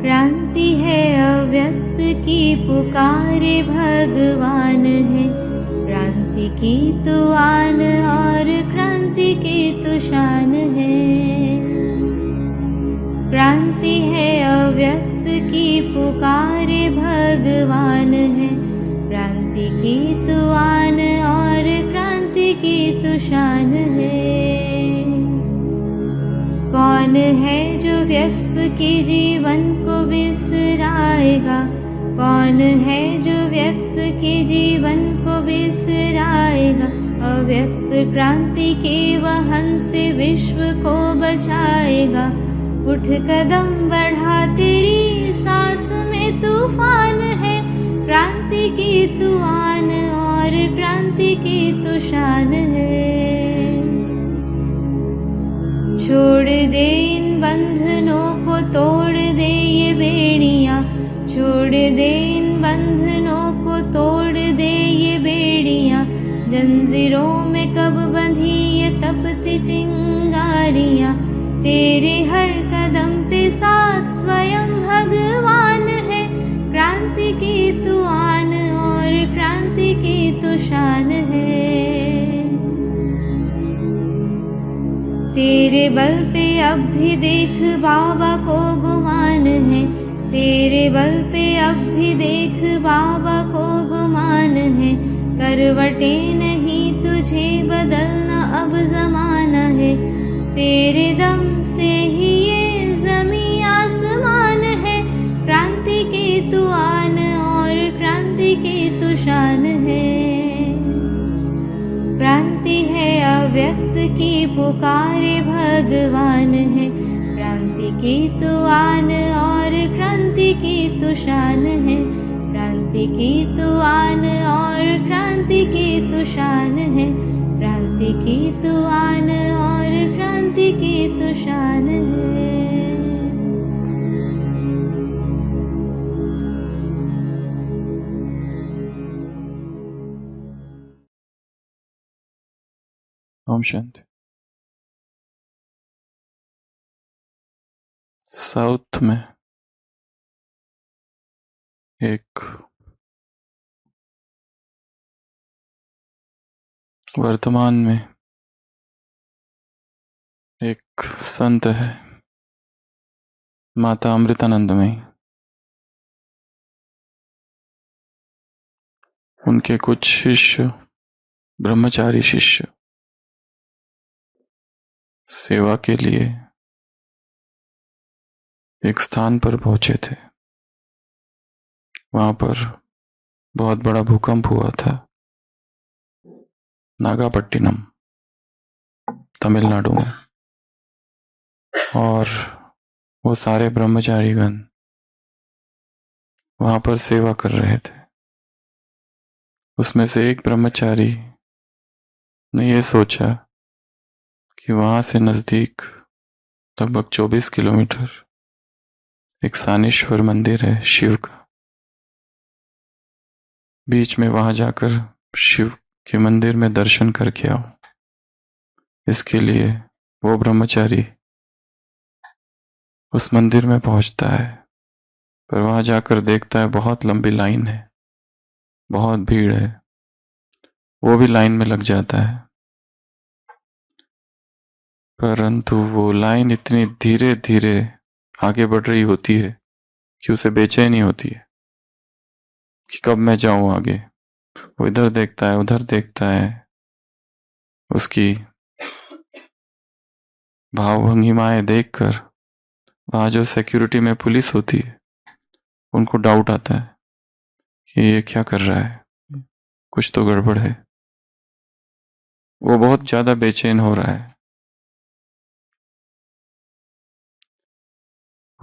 क्रांति है अव्यक्त की पुकारे भगवान है। क्रांति की तो आन और क्रांति की तो शान है। क्रांति है अव्यक्त की पुकारे भगवान है। क्रांति की तो आन और क्रांति की तो शान है। कौन है जो व्यक्त के जीवन को बिसराएगा? कौन है जो व्यक्त के जीवन को बिसराएगा? अव्यक्त क्रांति के वहन से विश्व को बचाएगा। उठ कदम बढ़ा, तेरी सांस में तूफान है। क्रांति की तू आन और क्रांति की तू शान है। छोड़ दे इन बंधनों को, तोड़ दे ये बेड़ियां। छोड़ दे इन बंधनों को, तोड़ दे ये बेड़ियां। जंजीरों में कब बंधी ये तपती चिंगारियां। तेरे हर कदम पे साथ स्वयं भगवान है। क्रांति की तू आन और क्रांति की तू शान है। तेरे बल पे अब भी देख बाबा को गुमान है। तेरे बल पे अब भी देख बाबा को गुमान है। करवटें नहीं तुझे बदलना अब जमाना है। तेरे दम से ही ये जमीन आसमान है। क्रांति की तू आन और क्रांति की तू शान है। क्रांति है अव्यक्त की पुकारे भगवान है। क्रांति की तू आन और क्रांति की तू शान है। क्रांति की तू आन और क्रांति की तू शान है। क्रांति की तू आन और क्रांति की तू शान है। ओम शांति। साउथ में एक वर्तमान में एक संत है, माता अमृतानंदमयी। उनके कुछ शिष्य, ब्रह्मचारी शिष्य सेवा के लिए एक स्थान पर पहुंचे थे। वहां पर बहुत बड़ा भूकंप हुआ था। नागापट्टिनम, तमिलनाडु में। और वो सारे ब्रह्मचारीगण वहां पर सेवा कर रहे थे। उसमें से एक ब्रह्मचारी ने यह सोचा कि वहां से नजदीक लगभग 24 किलोमीटर एक सानेश्वर मंदिर है शिव का। बीच में वहां जाकर शिव के मंदिर में दर्शन करके आओ। इसके लिए वो ब्रह्मचारी उस मंदिर में पहुंचता है, पर वहां जाकर देखता है बहुत लंबी लाइन है, बहुत भीड़ है। वो भी लाइन में लग जाता है, परंतु वो लाइन इतनी धीरे धीरे आगे बढ़ रही होती है कि उसे बेचैनी होती है कि कब मैं जाऊं आगे। वो इधर देखता है, उधर देखता है। उसकी भावभंगिमाएं देखकर वहां जो सिक्योरिटी में पुलिस होती है, उनको डाउट आता है कि ये क्या कर रहा है, कुछ तो गड़बड़ है। वो बहुत ज्यादा बेचैन हो रहा है।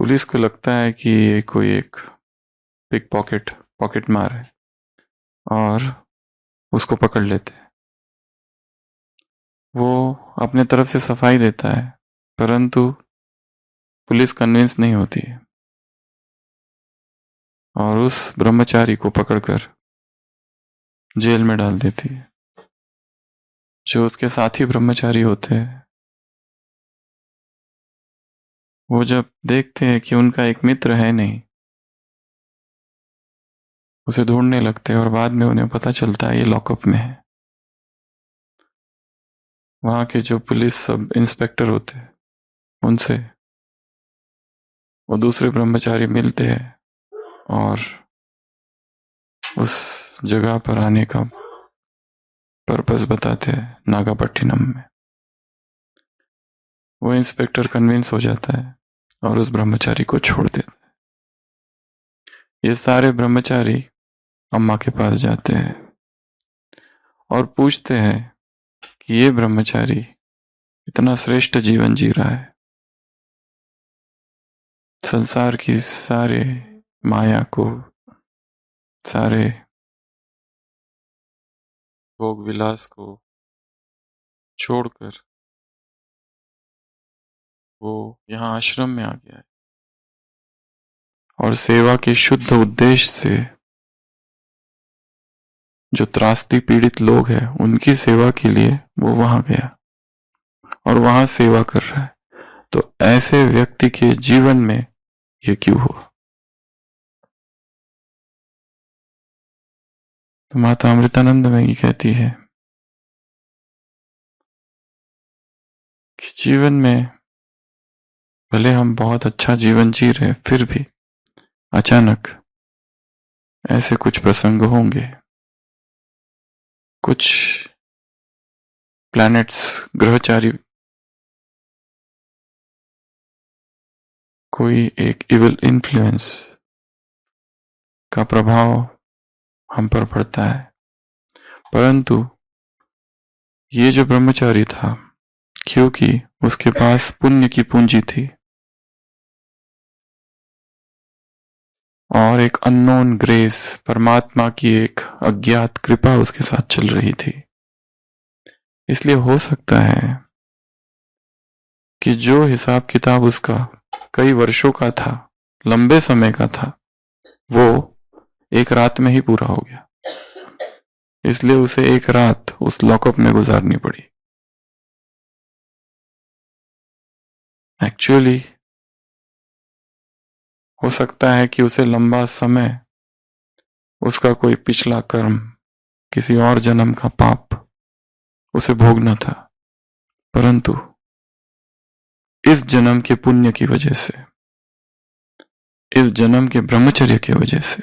पुलिस को लगता है कि ये कोई एक पिक पॉकेट मार है और उसको पकड़ लेते हैं। वो अपने तरफ से सफाई देता है, परंतु पुलिस कन्विंस नहीं होती है और उस ब्रह्मचारी को पकड़कर जेल में डाल देती है। जो उसके साथी ब्रह्मचारी होते हैं वो जब देखते हैं कि उनका एक मित्र है नहीं, उसे ढूंढने लगते हैं और बाद में उन्हें पता चलता है ये लॉकअप में है। वहां के जो पुलिस सब इंस्पेक्टर होते हैं उनसे वो दूसरे ब्रह्मचारी मिलते हैं और उस जगह पर आने का पर्पस बताते हैं नागापट्टिनम में। वो इंस्पेक्टर कन्विंस हो जाता है और उस ब्रह्मचारी को छोड़ देता है। ये सारे ब्रह्मचारी अम्मा के पास जाते हैं और पूछते हैं कि ये ब्रह्मचारी इतना श्रेष्ठ जीवन जी रहा है, संसार की सारे माया को, सारे भोग विलास को छोड़कर वो यहाँ आश्रम में आ गया है और सेवा के शुद्ध उद्देश्य से जो त्रासदी पीड़ित लोग हैं उनकी सेवा के लिए वो वहां गया और वहां सेवा कर रहा है। तो ऐसे व्यक्ति के जीवन में ये क्यों हुआ? तो माता अमृतानंदमयी कहती है कि जीवन में भले हम बहुत अच्छा जीवन जी रहे फिर भी अचानक ऐसे कुछ प्रसंग होंगे, कुछ प्लैनेट्स, ग्रहचारी, कोई एक इविल इन्फ्लुएंस का प्रभाव हम पर पड़ता है। परंतु ये जो ब्रह्मचारी था, क्योंकि उसके पास पुण्य की पूंजी थी और एक अननोन ग्रेस, परमात्मा की एक अज्ञात कृपा उसके साथ चल रही थी, इसलिए हो सकता है कि जो हिसाब किताब उसका कई वर्षों का था, लंबे समय का था, वो एक रात में ही पूरा हो गया। इसलिए उसे एक रात उस लॉकअप में गुजारनी पड़ी। एक्चुअली हो सकता है कि उसे लंबा समय उसका कोई पिछला कर्म, किसी और जन्म का पाप उसे भोगना था, परंतु इस जन्म के पुण्य की वजह से, इस जन्म के ब्रह्मचर्य की वजह से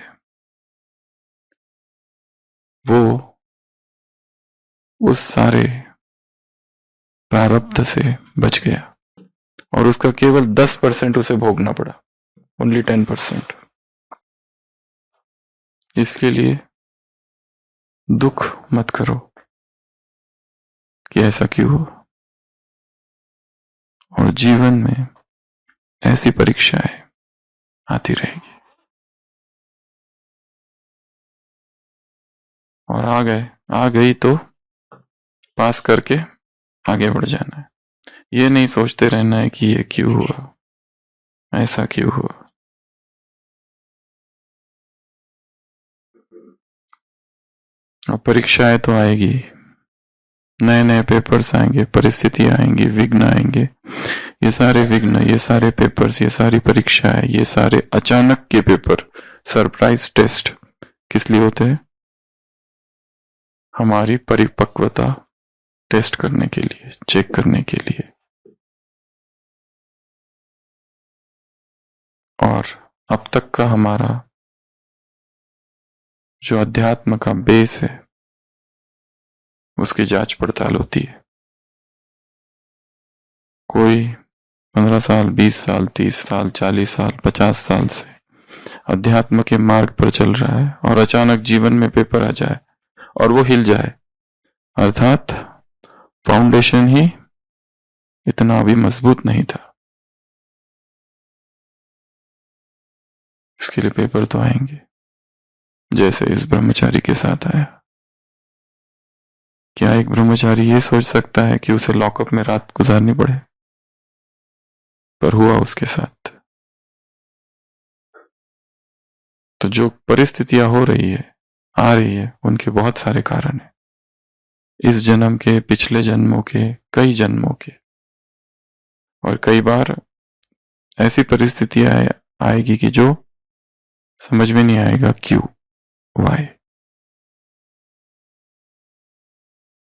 वो उस सारे प्रारब्ध से बच गया और उसका केवल 10% उसे भोगना पड़ा, ओनली 10%। इसके लिए दुख मत करो कि ऐसा क्यों हो, और जीवन में ऐसी परीक्षाएं आती रहेगी। और आ गई तो पास करके आगे बढ़ जाना है। ये नहीं सोचते रहना है कि ये क्यों हुआ, ऐसा क्यों हुआ। और परीक्षाएं तो आएगी, नए नए पेपर्स आएंगे, परिस्थितियां आएंगी, विघ्न आएंगे। ये सारे विघ्न, ये सारे पेपर्स, ये सारी परीक्षाएं, ये सारे अचानक के पेपर, सरप्राइज टेस्ट किस लिए होते हैं? हमारी परिपक्वता टेस्ट करने के लिए, चेक करने के लिए। और अब तक का हमारा जो अध्यात्म का बेस है उसकी जांच पड़ताल होती है। कोई 15 साल, 20 साल, 30 साल, 40 साल, 50 साल से अध्यात्म के मार्ग पर चल रहा है और अचानक जीवन में पेपर आ जाए और वो हिल जाए, अर्थात फाउंडेशन ही इतना अभी मजबूत नहीं था। इसके लिए पेपर तो आएंगे, जैसे इस ब्रह्मचारी के साथ आया। क्या एक ब्रह्मचारी ये सोच सकता है कि उसे लॉकअप में रात गुजारनी पड़े? पर हुआ उसके साथ। तो जो परिस्थितियां हो रही है, आ रही है, उनके बहुत सारे कारण हैं। इस जन्म के, पिछले जन्मों के, कई जन्मों के। और कई बार ऐसी परिस्थिति आएगी कि जो समझ में नहीं आएगा क्यों, वाई।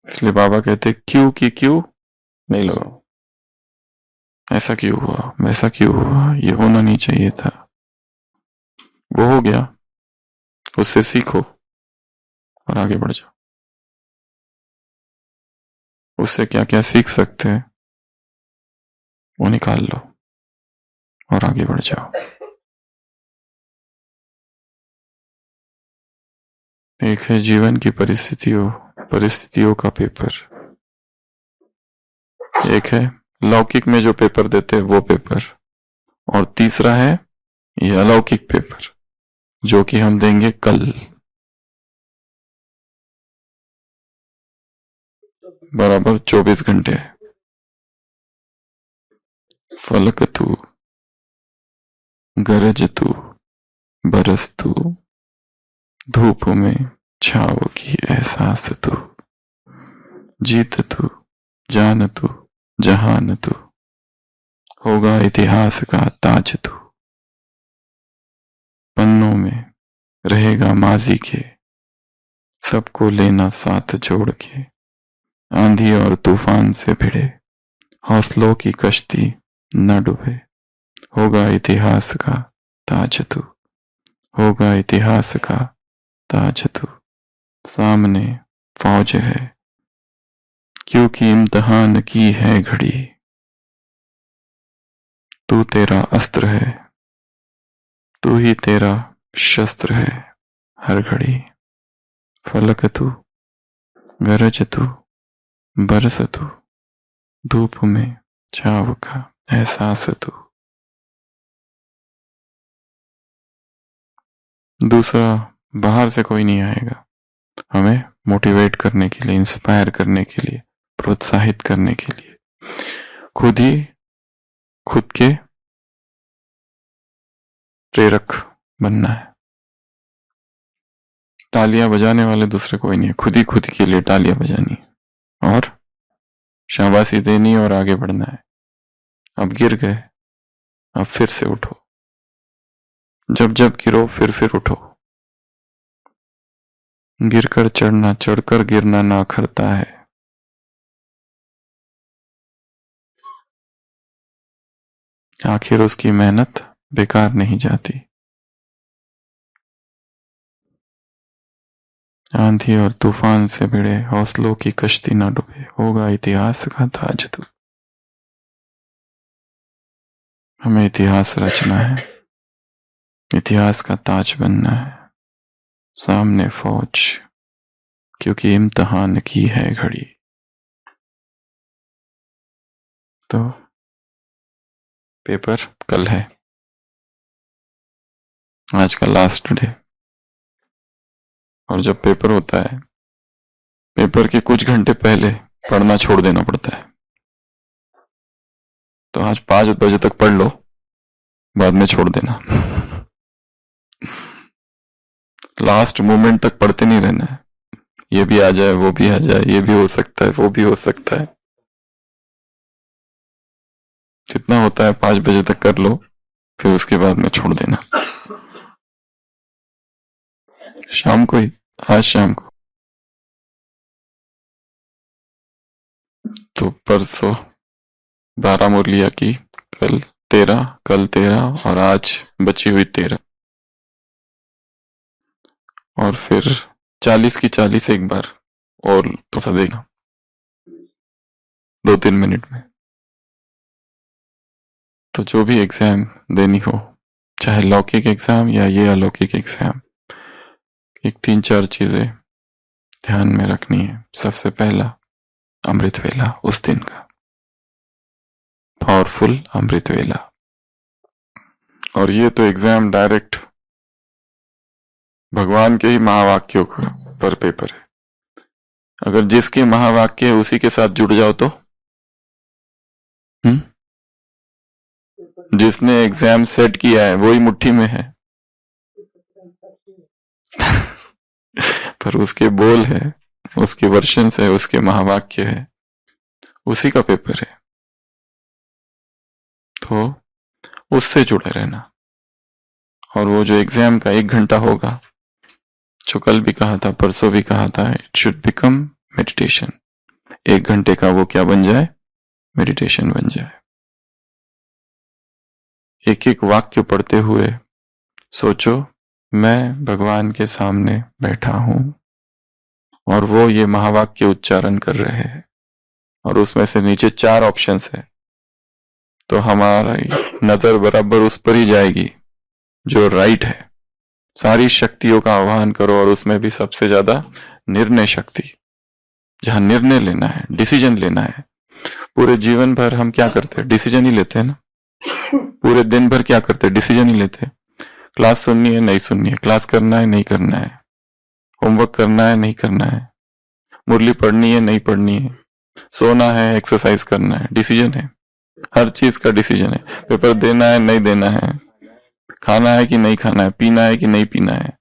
इसलिए बाबा कहते क्यों की क्यों नहीं लगाओ। ऐसा क्यों हुआ, वैसा क्यों हुआ, ये होना नहीं चाहिए था, वो हो गया, उससे सीखो और आगे बढ़ जाओ। उससे क्या क्या सीख सकते हैं वो निकाल लो और आगे बढ़ जाओ। एक है जीवन की परिस्थितियों का पेपर, एक है लौकिक में जो पेपर देते हैं वो पेपर, और तीसरा है ये अलौकिक पेपर जो कि हम देंगे कल, बराबर 24 घंटे। फलक तू गरज तू बरस तू, धूप में छाव की एहसास तू, जीत तू जान तू जहान तू, होगा इतिहास का ताज तू, पन्नों में रहेगा माजी के, सबको लेना साथ जोड़ के, आंधी और तूफान से भिड़े हौसलों की कश्ती न डूबे, होगा इतिहास का ताज तू, होगा इतिहास का ताज तू, सामने फौज है क्योंकि इम्तिहान की है घड़ी, तू तेरा अस्त्र है, तू ही तेरा शस्त्र है हर घड़ी, फलक तू गरज तू बरस तू, धूप में छाव का एहसास तू। दूसरा बाहर से कोई नहीं आएगा, हमें मोटिवेट करने के लिए, इंस्पायर करने के लिए, प्रोत्साहित करने के लिए खुद ही खुद के प्रेरक बनना है। तालियां बजाने वाले दूसरे कोई नहीं है, खुद के लिए तालियां बजानी और शाबाशी देनी और आगे बढ़ना है। अब गिर गए, अब फिर से उठो, जब जब गिरो फिर उठो। गिरकर चढ़ना चढ़कर गिरना ना खरता है, आखिर उसकी मेहनत बेकार नहीं जाती। आंधी और तूफान से भिड़े हौसलों की कश्ती ना डूबे, होगा इतिहास का ताज तू। हमें इतिहास रचना है, इतिहास का ताज बनना है। सामने फौज क्योंकि इम्तिहान की है घड़ी। तो पेपर कल है, आज का लास्ट डे, और जब पेपर होता है पेपर के कुछ घंटे पहले पढ़ना छोड़ देना पड़ता है। तो आज 5 बजे तक पढ़ लो, बाद में छोड़ देना। लास्ट मोमेंट तक पढ़ते नहीं रहना है, ये भी आ जाए वो भी आ जाए, ये भी हो सकता है वो भी हो सकता है। जितना होता है 5 बजे तक कर लो, फिर उसके बाद में छोड़ देना। शाम को ही, आज शाम को। तो परसों 12 मुरलिया की, कल 13 और आज बची हुई 13, और फिर 40 की 40 एक बार और तो सा देगा 2-3 मिनट में। तो जो भी एग्जाम देनी हो, चाहे लौकिक एग्जाम या ये अलौकिक एग्जाम, एक 3-4 चीजें ध्यान में रखनी है। सबसे पहला अमृत वेला, उस दिन का पावरफुल अमृत वेला। और ये तो एग्जाम डायरेक्ट भगवान के ही महावाक्यों पर पेपर है। अगर जिसके महावाक्य है उसी के साथ जुड़ जाओ तो जिसने एग्जाम सेट किया है वही मुट्ठी में है। पर उसके बोल है, उसके वर्षन्स है, उसके महावाक्य है, उसी का पेपर है। तो उससे जुड़े रहना। और वो जो एग्जाम का 1 घंटा होगा, जो कल भी कहा था, परसों भी कहा था, इट शुड बिकम मेडिटेशन। 1 घंटे का वो क्या बन जाए? मेडिटेशन बन जाए। एक एक वाक्य पढ़ते हुए सोचो, मैं भगवान के सामने बैठा हूं और वो ये महावाक्य उच्चारण कर रहे हैं, और उसमें से नीचे 4 ऑप्शंस है, तो हमारी नजर बराबर उस पर ही जाएगी जो राइट है। सारी शक्तियों का आह्वान करो, और उसमें भी सबसे ज्यादा निर्णय शक्ति, जहां निर्णय लेना है, डिसीजन लेना है। पूरे जीवन भर हम क्या करते हैं? डिसीजन ही लेते हैं ना। पूरे दिन भर क्या करते हैं? डिसीजन ही लेते हैं। क्लास सुननी है, नहीं सुननी है, क्लास करना है, नहीं करना है, होमवर्क करना है, नहीं करना है, मुरली पढ़नी है, नहीं पढ़नी है, सोना है, एक्सरसाइज करना है, डिसीजन है। हर चीज का डिसीजन है। पेपर देना है, नहीं देना है, खाना है कि नहीं खाना है, पीना है कि नहीं पीना है,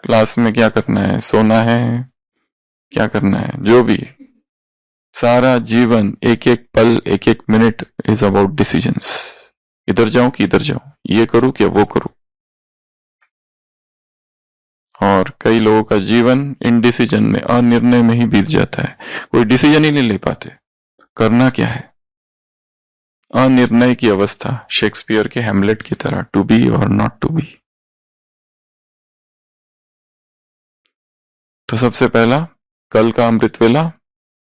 क्लास में क्या करना है, सोना है, क्या करना है, जो भी। सारा जीवन, एक एक पल, एक एक मिनट इज अबाउट डिसीजंस। इधर जाऊं कि इधर जाऊं, ये करूं कि वो करूं। और कई लोगों का जीवन इनडिसीजन में, अनिर्णय में ही बीत जाता है। कोई डिसीजन ही नहीं ले पाते। करना क्या है? अनिर्णय की अवस्था, शेक्सपियर के हैमलेट की तरह, टू बी और नॉट टू बी। तो सबसे पहला, कल का अमृत वेला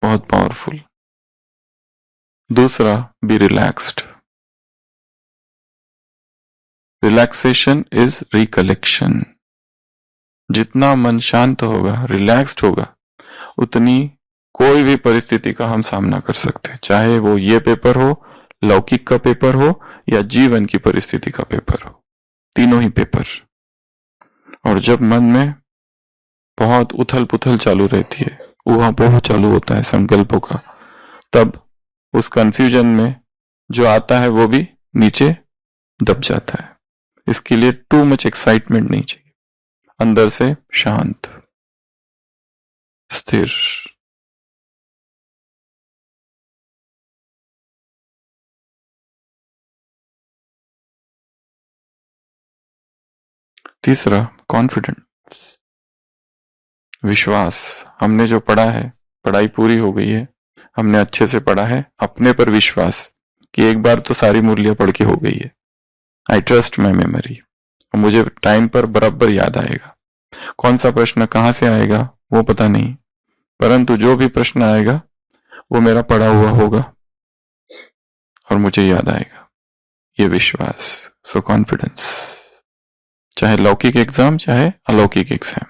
बहुत पावरफुल। दूसरा, B relaxed. Relaxation is recollection. जितना मन शांत होगा, रिलैक्स्ड होगा, उतनी कोई भी परिस्थिति का हम सामना कर सकते हैं। चाहे वो ये पेपर हो, लौकिक का पेपर हो, या जीवन की परिस्थिति का पेपर हो, तीनों ही पेपर। और जब मन में बहुत उथल पुथल चालू रहती है, ऊहापोह चालू होता है संकल्पों का, तब उस कंफ्यूजन में जो आता है वो भी नीचे दब जाता है। इसके लिए टू मच एक्साइटमेंट नहीं चाहिए। अंदर से शांत, स्थिर। तीसरा, कॉन्फिडेंस, विश्वास। हमने जो पढ़ा है, पढ़ाई पूरी हो गई है, हमने अच्छे से पढ़ा है, अपने पर विश्वास कि एक बार तो सारी मुरलियां पढ़ के हो गई है। आई ट्रस्ट माई मेमोरी, मुझे टाइम पर बराबर याद आएगा। कौन सा प्रश्न कहां से आएगा वो पता नहीं, परंतु जो भी प्रश्न आएगा वो मेरा पढ़ा हुआ होगा और मुझे याद आएगा। ये विश्वास, सो कॉन्फिडेंस। चाहे लौकिक एग्जाम, चाहे अलौकिक एग्जाम।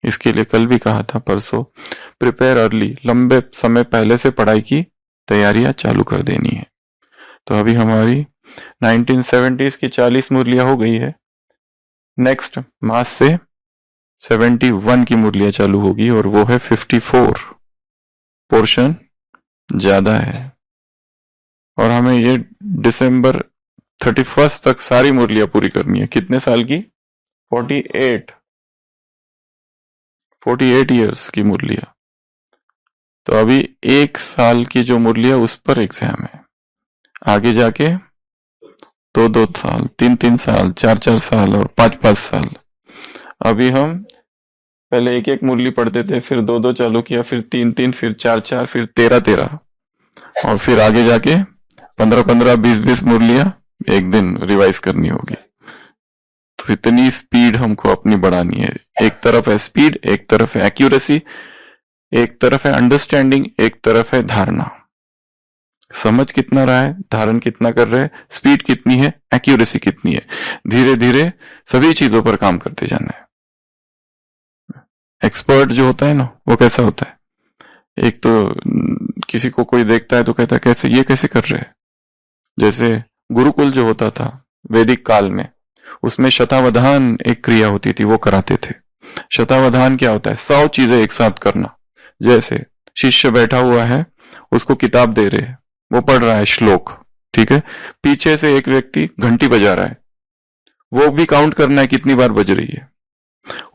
इसके लिए कल भी कहा था, परसों, प्रिपेयर अर्ली। लंबे समय पहले से पढ़ाई की तैयारियां चालू कर देनी है। तो अभी हमारी 1970s की 40 मुरलियां हो गई है। नेक्स्ट मास से 71 की मुरलियां चालू होगी, और वो है 54। पोर्शन ज्यादा है, और हमें ये दिसंबर 31 तक सारी मुरलियां पूरी करनी है। कितने साल की? 48 ईयर्स की मुरलियां। तो अभी 1 साल की जो मुरलियां, उस पर एग्जाम है। आगे जाके 2-2 साल, 3-3 साल, 4-4 साल और 5-5 साल। अभी हम पहले 1-1 मुरली पढ़ते थे, फिर 2-2 चालू किया, फिर 3-3, फिर 4-4, फिर 13-13, और फिर आगे जाके 15-15, 20-20 मुरलियां एक दिन रिवाइज करनी होगी। तो इतनी स्पीड हमको अपनी बढ़ानी है। एक तरफ है स्पीड, एक तरफ है एक्यूरेसी, एक तरफ है अंडरस्टैंडिंग, एक तरफ है धारणा। समझ कितना रहा है, धारण कितना कर रहे हैं, स्पीड कितनी है, एक्यूरेसी कितनी है। धीरे धीरे सभी चीजों पर काम करते जाना है। एक्सपर्ट जो होता है ना, वो कैसा होता है? एक तो किसी को कोई देखता है तो कहता है कैसे, ये कैसे कर रहे हैं। जैसे गुरुकुल जो होता था वैदिक काल में, उसमें शतावधान एक क्रिया होती थी, वो कराते थे। शतावधान क्या होता है? 100 चीजें एक साथ करना। जैसे शिष्य बैठा हुआ है, उसको किताब दे रहे हैं, वो पढ़ रहा है श्लोक, ठीक है, पीछे से एक व्यक्ति घंटी बजा रहा है, वो भी काउंट करना है कितनी बार बज रही है।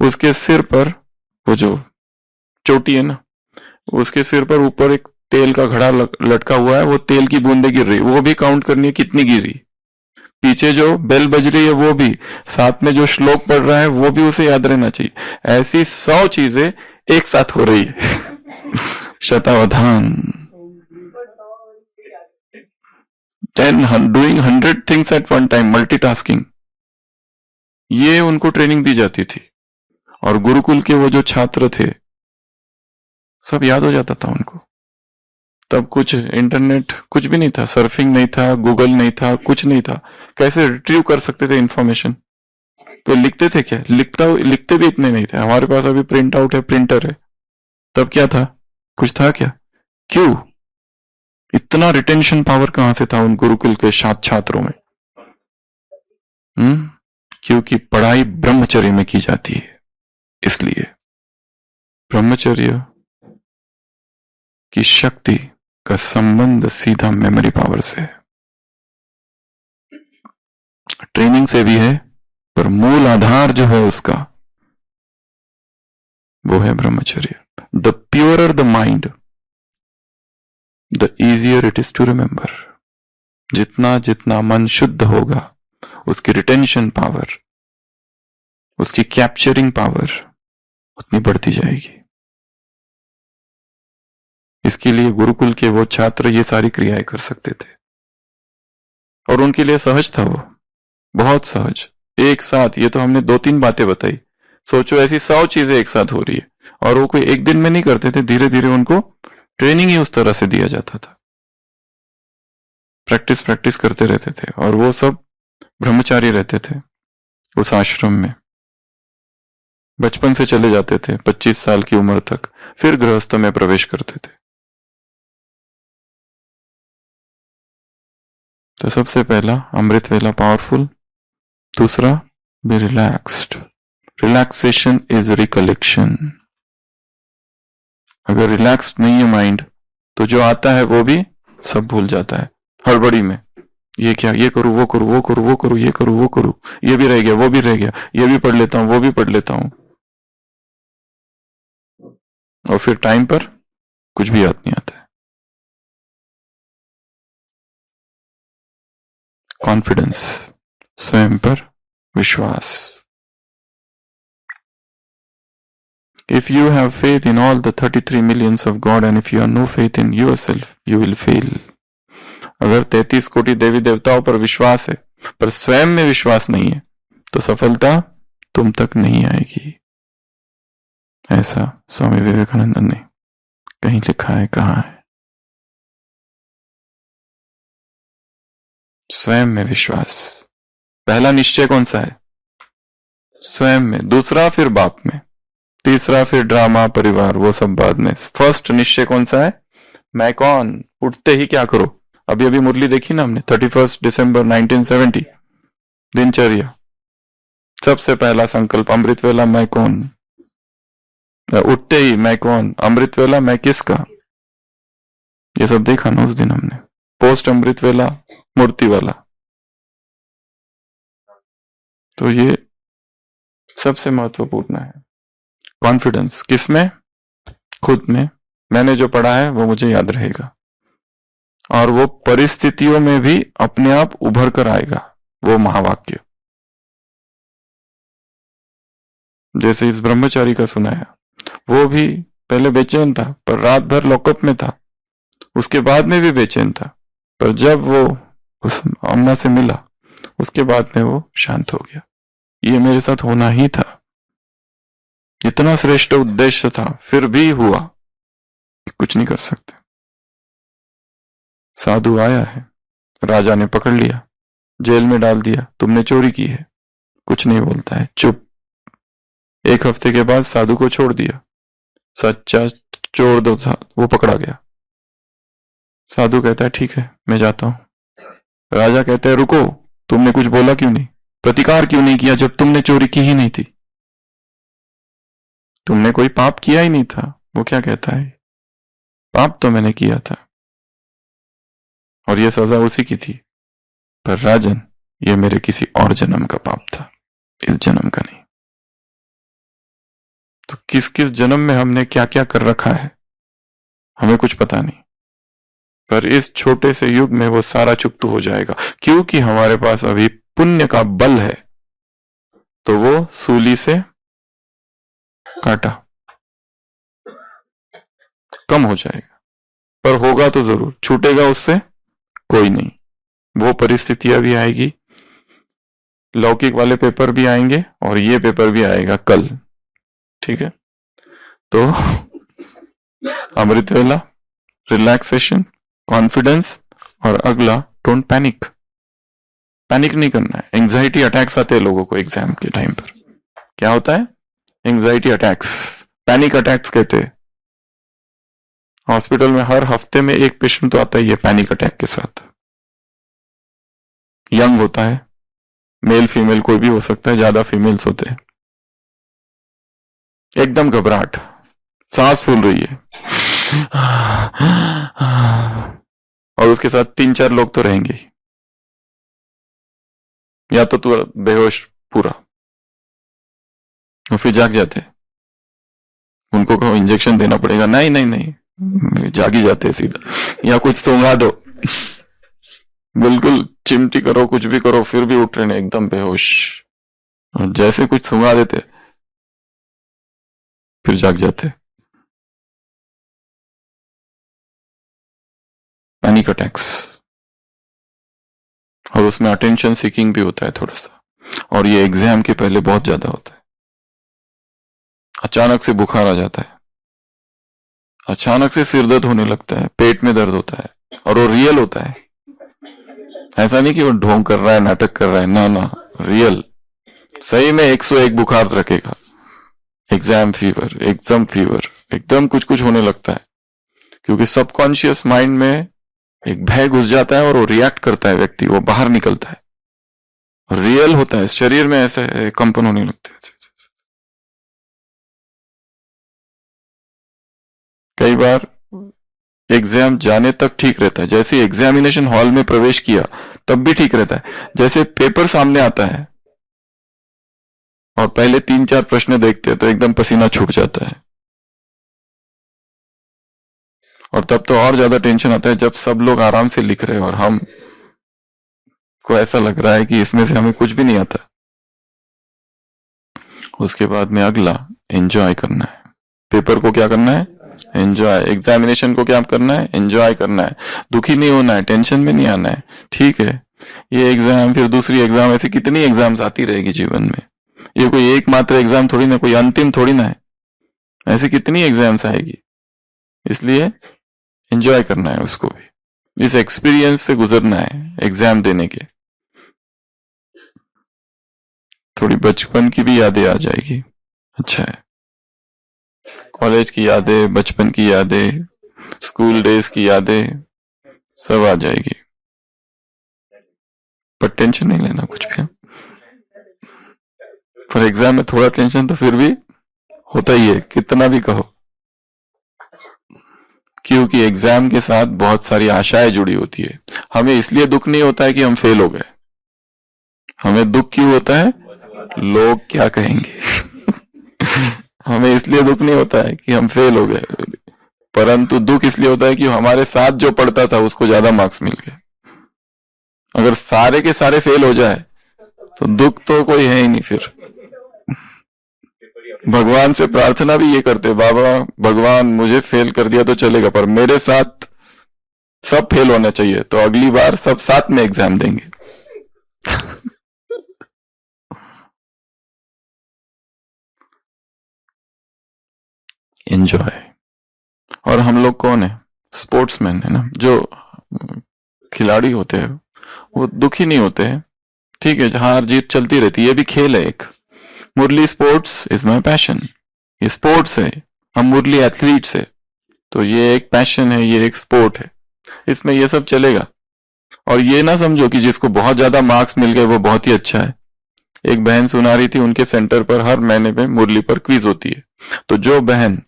उसके सिर पर वो जो चोटी है ना, उसके सिर पर ऊपर एक तेल का घड़ा लटका हुआ है, वो तेल की बूंदे गिर रही, वो भी काउंट करनी है कितनी गिरी। पीछे जो बेल बज रही है वो भी, साथ में जो श्लोक पढ़ रहा है वो भी उसे याद रहना चाहिए। ऐसी 100 चीजें एक साथ हो रही है। Shatavadhan, doing 100 things at one time, multitasking, ये उनको ट्रेनिंग दी जाती थी। और गुरुकुल के वो जो छात्र थे सब याद हो जाता था उनको। तब कुछ इंटरनेट कुछ भी नहीं था, सर्फिंग नहीं था, गूगल नहीं था, कुछ नहीं था। कैसे रिट्रीव कर सकते थे इंफॉर्मेशन? तो लिखते थे क्या? लिखते भी इतने नहीं थे। हमारे पास अभी प्रिंट आउट है, प्रिंटर है। तब क्या था? कुछ था क्या? क्यों? इतना रिटेंशन पावर कहां से था उन गुरुकुल के छात्रों में? क्योंकि पढ़ाई ब्रह्मचर्य में की जाती है। इसलिए ब्रह्मचर्य की शक्ति का संबंध सीधा मेमोरी पावर से है, ट्रेनिंग से भी है, पर मूल आधार जो है उसका वो है ब्रह्मचर्य। The purer the mind, the easier it is to remember. जितना जितना मन शुद्ध होगा, उसकी रिटेंशन पावर, उसकी कैप्चरिंग पावर उतनी बढ़ती जाएगी। इसके लिए गुरुकुल के वो छात्र ये सारी क्रियाएं कर सकते थे और उनके लिए सहज था, वो बहुत सहज। एक साथ, ये तो हमने 2-3 बातें बताई, सोचो ऐसी 100 चीजें एक साथ हो रही है और वो कोई एक दिन में नहीं करते थे, धीरे धीरे उनको ट्रेनिंग ही उस तरह से दिया जाता था। प्रैक्टिस करते रहते थे और वो सब ब्रह्मचारी रहते थे उस आश्रम में। बचपन से चले जाते थे 25 साल की उम्र तक, फिर गृहस्थ में प्रवेश करते थे। तो सबसे पहला अमृत वेला पावरफुल, दूसरा B relaxed. Relaxation is recollection. अगर रिलैक्स्ड नहीं है माइंड तो जो आता है वो भी सब भूल जाता है हड़बड़ी में। ये क्या, ये करूं, वो करूं, वो करूं, वो करूं, ये करूं, वो करूं, ये भी रह गया, वो भी रह गया, ये भी पढ़ लेता हूं, वो भी पढ़ लेता हूं, और फिर टाइम पर कुछ भी याद नहीं आता है। कॉन्फिडेंस, स्वयं पर विश्वास। If you have faith in all the 33 millions of God and if you have no faith in yourself, you will fail. अगर 33 कोटि देवी देवताओं पर विश्वास है पर स्वयं में विश्वास नहीं है तो सफलता तुम तक नहीं आएगी। ऐसा स्वामी विवेकानंद ने कहीं लिखा है, कहा है। स्वयं में विश्वास, पहला निश्चय कौन सा है? स्वयं में। दूसरा फिर बाप में, तीसरा फिर ड्रामा, परिवार, वो सब बाद में। फर्स्ट निश्चय कौन सा है? मैं कौन। उठते ही क्या करो? अभी अभी मुरली देखी ना हमने, 31 दिसंबर 1970, दिनचर्या। सबसे पहला संकल्प अमृत वेला मैं कौन। उठते ही मैं कौन, अमृत वेला मैं किसका, ये सब देखा ना उस दिन हमने। पोस्ट अमृत वेला मूर्ति वाला। तो ये सबसे महत्वपूर्ण है। कॉन्फिडेंस किसमें? खुद में। मैंने जो पढ़ा है वो मुझे याद रहेगा और वो परिस्थितियों में भी अपने आप उभर कर आएगा। वो महावाक्य जैसे इस ब्रह्मचारी का सुनाया, वो भी पहले बेचैन था पर रात भर लॉकअप में था, उसके बाद में भी बेचैन था, पर जब वो उस अम्मा से मिला उसके बाद में वो शांत हो गया। ये मेरे साथ होना ही था, इतना श्रेष्ठ उद्देश्य था, फिर भी हुआ, कुछ नहीं कर सकते। साधु आया है, राजा ने पकड़ लिया, जेल में डाल दिया, तुमने चोरी की है, कुछ नहीं बोलता है, चुप। 1 हफ्ते के बाद साधु को छोड़ दिया, सच्चा चोर दो था वो पकड़ा गया। साधु कहता है ठीक है मैं जाता हूं। राजा कहता है रुको, तुमने कुछ बोला क्यों नहीं, प्रतिकार क्यों नहीं किया जब तुमने चोरी की ही नहीं थी, तुमने कोई पाप किया ही नहीं था। वो क्या कहता है, पाप तो मैंने किया था और यह सजा उसी की थी, पर राजन ये मेरे किसी और जन्म का पाप था, इस जन्म का नहीं। तो किस किस जन्म में हमने क्या क्या कर रखा है हमें कुछ पता नहीं, पर इस छोटे से युग में वो सारा चुकतू हो जाएगा, क्योंकि हमारे पास अभी पुण्य का बल है। तो वो सूली से काटा कम हो जाएगा, पर होगा तो जरूर, छूटेगा उससे कोई नहीं। वो परिस्थितियां भी आएगी, लौकिक वाले पेपर भी आएंगे और ये पेपर भी आएगा कल, ठीक है। तो अमृत वेला, रिलैक्सेशन, कॉन्फिडेंस, और अगला डोंट पैनिक। पैनिक नहीं करना है। एंजाइटी अटैक्स आते हैं लोगों को एग्जाम के टाइम पर। क्या होता है? एंजाइटी अटैक्स, पैनिक अटैक्स कहते हैं। हॉस्पिटल में हर हफ्ते में एक पेशेंट तो आता ही है पैनिक अटैक के साथ। यंग होता है, मेल फीमेल कोई भी हो सकता है, ज्यादा फीमेल्स होते हैं। एकदम घबराहट, सांस फूल रही है और उसके साथ 3-4 लोग तो रहेंगे, या तो तू बेहोश पूरा, और फिर जाग जाते। उनको कहो इंजेक्शन देना पड़ेगा, नहीं नहीं नहीं, जाग ही जाते सीधा, या कुछ सूंघा दो, बिल्कुल चिमटी करो, कुछ भी करो, फिर भी उठ रहे हैं एकदम बेहोश। और जैसे कुछ सूंघा देते फिर जाग जाते। पैनिक अटैक्स, और उसमें अटेंशन सीकिंग भी होता है थोड़ा सा, और ये एग्जाम के पहले बहुत ज्यादा होता है। अचानक से बुखार आ जाता है, अचानक से सिर दर्द होने लगता है, पेट में दर्द होता है, और वो रियल होता है। ऐसा नहीं कि वो ढोंग कर रहा है, नाटक कर रहा है, ना ना, रियल, सही में 101 बुखार रखेगा। एग्जाम फीवर, एग्जाम फीवर, एकदम कुछ कुछ होने लगता है, क्योंकि सबकॉन्शियस माइंड में एक भय घुस जाता है और वो रिएक्ट करता है, व्यक्ति वो बाहर निकलता है, रियल होता है, शरीर में ऐसे कंपन होने लगते हैं। कई बार एग्जाम जाने तक ठीक रहता है, जैसे एग्जामिनेशन हॉल में प्रवेश किया तब भी ठीक रहता है, जैसे पेपर सामने आता है और पहले 3-4 प्रश्न देखते हैं तो एकदम पसीना छूट जाता है, और तब तो और ज्यादा टेंशन आता है जब सब लोग आराम से लिख रहे हैं और हम को ऐसा लग रहा है कि इसमें से हमें कुछ भी नहीं आता। उसके बाद में अगला एंजॉय करना है। पेपर को क्या करना है? एंजॉय। एग्जामिनेशन को क्या करना है? एंजॉय करना है। दुखी नहीं होना है, टेंशन में नहीं आना है, ठीक है। ये एग्जाम, फिर दूसरी एग्जाम, ऐसी कितनी एग्जाम्स आती रहेगी जीवन में। ये कोई एकमात्र एग्जाम थोड़ी ना, कोई अंतिम थोड़ी ना है, ऐसी कितनी एग्जाम्स आएगी। इसलिए एंजॉय करना है उसको भी, इस एक्सपीरियंस से गुजरना है एग्जाम देने के। थोड़ी बचपन की भी यादें आ जाएगी, अच्छा है। कॉलेज की यादें, बचपन की यादें, स्कूल डेज की यादें सब आ जाएगी, पर टेंशन नहीं लेना कुछ भी। पर एग्जाम में थोड़ा टेंशन तो फिर भी होता ही है, कितना भी कहो, क्योंकि एग्जाम के साथ बहुत सारी आशाएं जुड़ी होती है। हमें इसलिए दुख नहीं होता है कि हम फेल हो गए, हमें दुख क्यों होता है? लोग क्या कहेंगे हमें इसलिए दुख नहीं होता है कि हम फेल हो गए, परंतु दुख इसलिए होता है कि हमारे साथ जो पढ़ता था उसको ज्यादा मार्क्स मिल गए। अगर सारे के सारे फेल हो जाए तो दुख तो कोई है ही नहीं। फिर भगवान से प्रार्थना भी ये करते, बाबा भगवान मुझे फेल कर दिया तो चलेगा, पर मेरे साथ सब फेल होना चाहिए, तो अगली बार सब साथ में एग्जाम देंगे एंजॉय। और हम लोग कौन है? स्पोर्ट्समैन है ना। जो खिलाड़ी होते हैं वो दुखी नहीं होते हैं, ठीक है, हार जीत चलती रहती है, ये भी खेल है एक। मुरली स्पोर्ट्स इज माई पैशन, ये स्पोर्ट्स है, हम मुरली एथलीट्स है, तो ये एक पैशन है, ये एक स्पोर्ट है, इसमें ये सब चलेगा। और ये ना समझो कि जिसको बहुत ज्यादा मार्क्स मिल गए वो बहुत ही अच्छा है। एक बहन सुना रही थी, उनके सेंटर पर हर महीने में मुरली पर क्विज होती है, तो जो बहन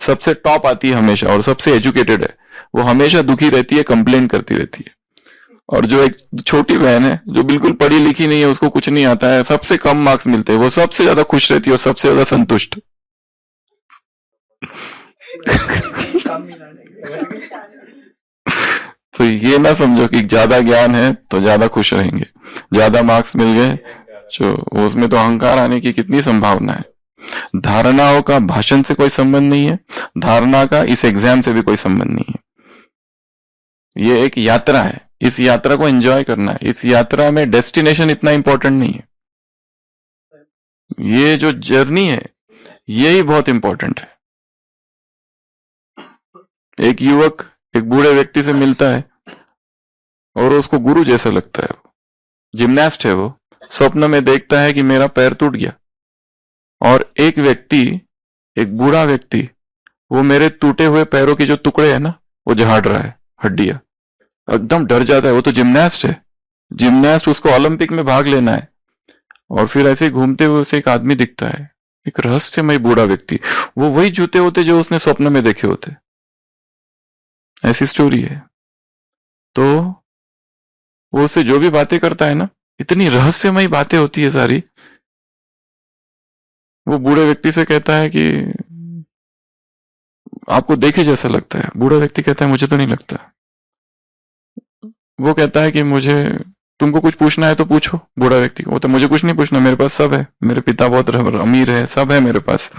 सबसे टॉप आती है हमेशा और सबसे एजुकेटेड है, वो हमेशा दुखी रहती है, कंप्लेन करती रहती है। और जो एक छोटी बहन है जो बिल्कुल पढ़ी लिखी नहीं है, उसको कुछ नहीं आता है, सबसे कम मार्क्स मिलते हैं, वो सबसे ज्यादा खुश रहती है और सबसे ज्यादा संतुष्ट तो ये ना समझो कि ज्यादा ज्ञान है तो ज्यादा खुश रहेंगे, ज्यादा मार्क्स मिल गए जो उसमें तो अहंकार आने की कितनी संभावना है। धारणाओं का भाषण से कोई संबंध नहीं है, धारणा का इस एग्जाम से भी कोई संबंध नहीं है। ये एक यात्रा है, इस यात्रा को एंजॉय करना है। इस यात्रा में डेस्टिनेशन इतना इंपॉर्टेंट नहीं है, ये जो जर्नी है यही बहुत इंपॉर्टेंट है। एक युवक एक बूढ़े व्यक्ति से मिलता है और उसको गुरु जैसा लगता है, वो जिम्नास्ट है, वो स्वप्न में देखता है कि मेरा पैर टूट गया, और एक व्यक्ति, एक बूढ़ा व्यक्ति, वो मेरे टूटे हुए पैरों के जो टुकड़े हैं ना वो झाड़ रहा है, हड्डियां, एकदम डर जाता है। वो तो जिम्नास्ट है, जिम्नास्ट, उसको ओलंपिक में भाग लेना है। और फिर ऐसे घूमते हुए उसे एक आदमी दिखता है, एक रहस्यमय बूढ़ा व्यक्ति, वो वही जूते होते जो उसने स्वप्न में देखे होते। ऐसी स्टोरी है। तो वो उससे जो भी बातें करता है ना, इतनी रहस्यमय बातें होती है सारी। वो बूढ़े व्यक्ति से कहता है कि आपको देखे जैसा लगता है। बूढ़ा व्यक्ति कहता है मुझे तो नहीं लगता। वो कहता है कि मुझे, तुमको कुछ पूछना है तो पूछो। बूढ़ा व्यक्ति को, तो मुझे कुछ नहीं पूछना, मेरे पास सब है, मेरे पिता बहुत अमीर है, सब है मेरे पास।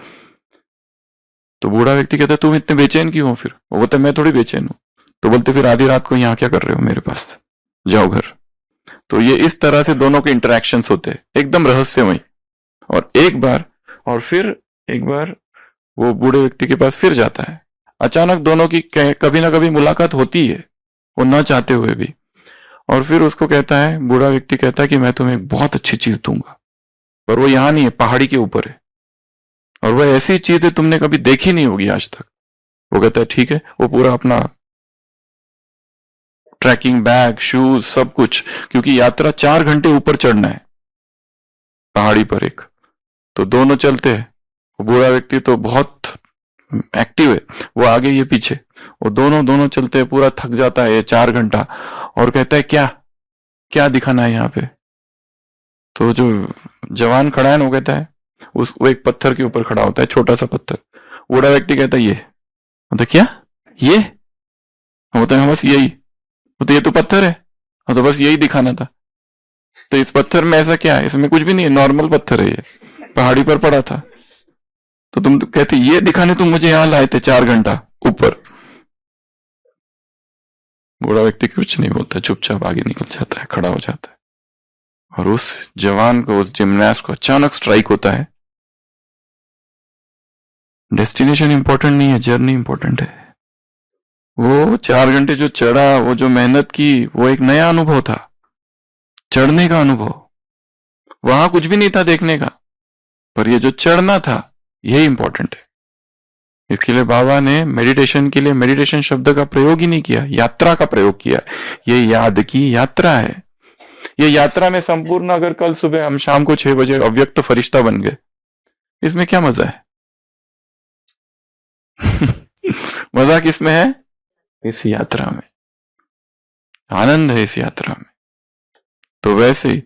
तो बूढ़ा व्यक्ति कहता है तुम इतने बेचैन क्यों हो? फिर वो बोलता है मैं थोड़ी बेचैन हूं। तो बोलते फिर आधी रात को यहाँ क्या कर रहे हो मेरे पास, जाओ घर। तो ये इस तरह से दोनों के इंटरेक्शंस होते हैं, एकदम रहस्यमय। और फिर एक बार वो बूढ़े व्यक्ति के पास फिर जाता है। अचानक दोनों की कभी ना कभी मुलाकात होती है, वो न चाहते हुए भी। और फिर उसको कहता है, बूढ़ा व्यक्ति कहता है कि मैं तुम्हें एक बहुत अच्छी चीज दूंगा, पर वो यहां नहीं है, पहाड़ी के ऊपर है, और वह ऐसी चीज है तुमने कभी देखी नहीं होगी आज तक। वो कहता है ठीक है। वो पूरा अपना ट्रैकिंग बैग, शूज, सब कुछ, क्योंकि यात्रा 4 घंटे ऊपर चढ़ना है पहाड़ी पर एक, तो दोनों चलते हैं। वो बूढ़ा व्यक्ति तो बहुत एक्टिव है, वो आगे ये पीछे, वो दोनों चलते हैं। पूरा थक जाता है ये 4 घंटा, और कहता है क्या क्या दिखाना है यहाँ पे? तो जो जवान खड़ा है ना, वो कहता है, वो एक पत्थर के ऊपर खड़ा होता है, छोटा सा पत्थर। बूढ़ा व्यक्ति कहता है ये, तो क्या ये? होता है बस यही। तो ये तो पत्थर है, तो बस यही दिखाना था। तो इस पत्थर में ऐसा क्या है? इसमें कुछ भी नहीं है, नॉर्मल पत्थर है, ये पहाड़ी पर पड़ा था। तो तुम तो कहते ये दिखाने तुम मुझे यहां लाए थे 4 घंटा ऊपर। बूढ़ा व्यक्ति कुछ नहीं बोलता, चुपचाप आगे निकल जाता है, खड़ा हो जाता है। और उस जवान को, उस जिम्नास्ट को अचानक स्ट्राइक होता है, डेस्टिनेशन इंपॉर्टेंट नहीं है, जर्नी इंपॉर्टेंट है। वो 4 घंटे जो चढ़ा, वो जो मेहनत की, वो एक नया अनुभव था, चढ़ने का अनुभव। वहां कुछ भी नहीं था देखने का, पर ये जो चढ़ना था यही इंपॉर्टेंट है। इसके लिए बाबा ने मेडिटेशन के लिए मेडिटेशन शब्द का प्रयोग ही नहीं किया, यात्रा का प्रयोग किया। ये याद की यात्रा है। ये यात्रा में संपूर्ण, अगर कल सुबह हम शाम को 6 बजे अव्यक्त फरिश्ता बन गए, इसमें क्या मजा है? मजा किसमें है? इस यात्रा में आनंद है, इस यात्रा में। तो वैसे ही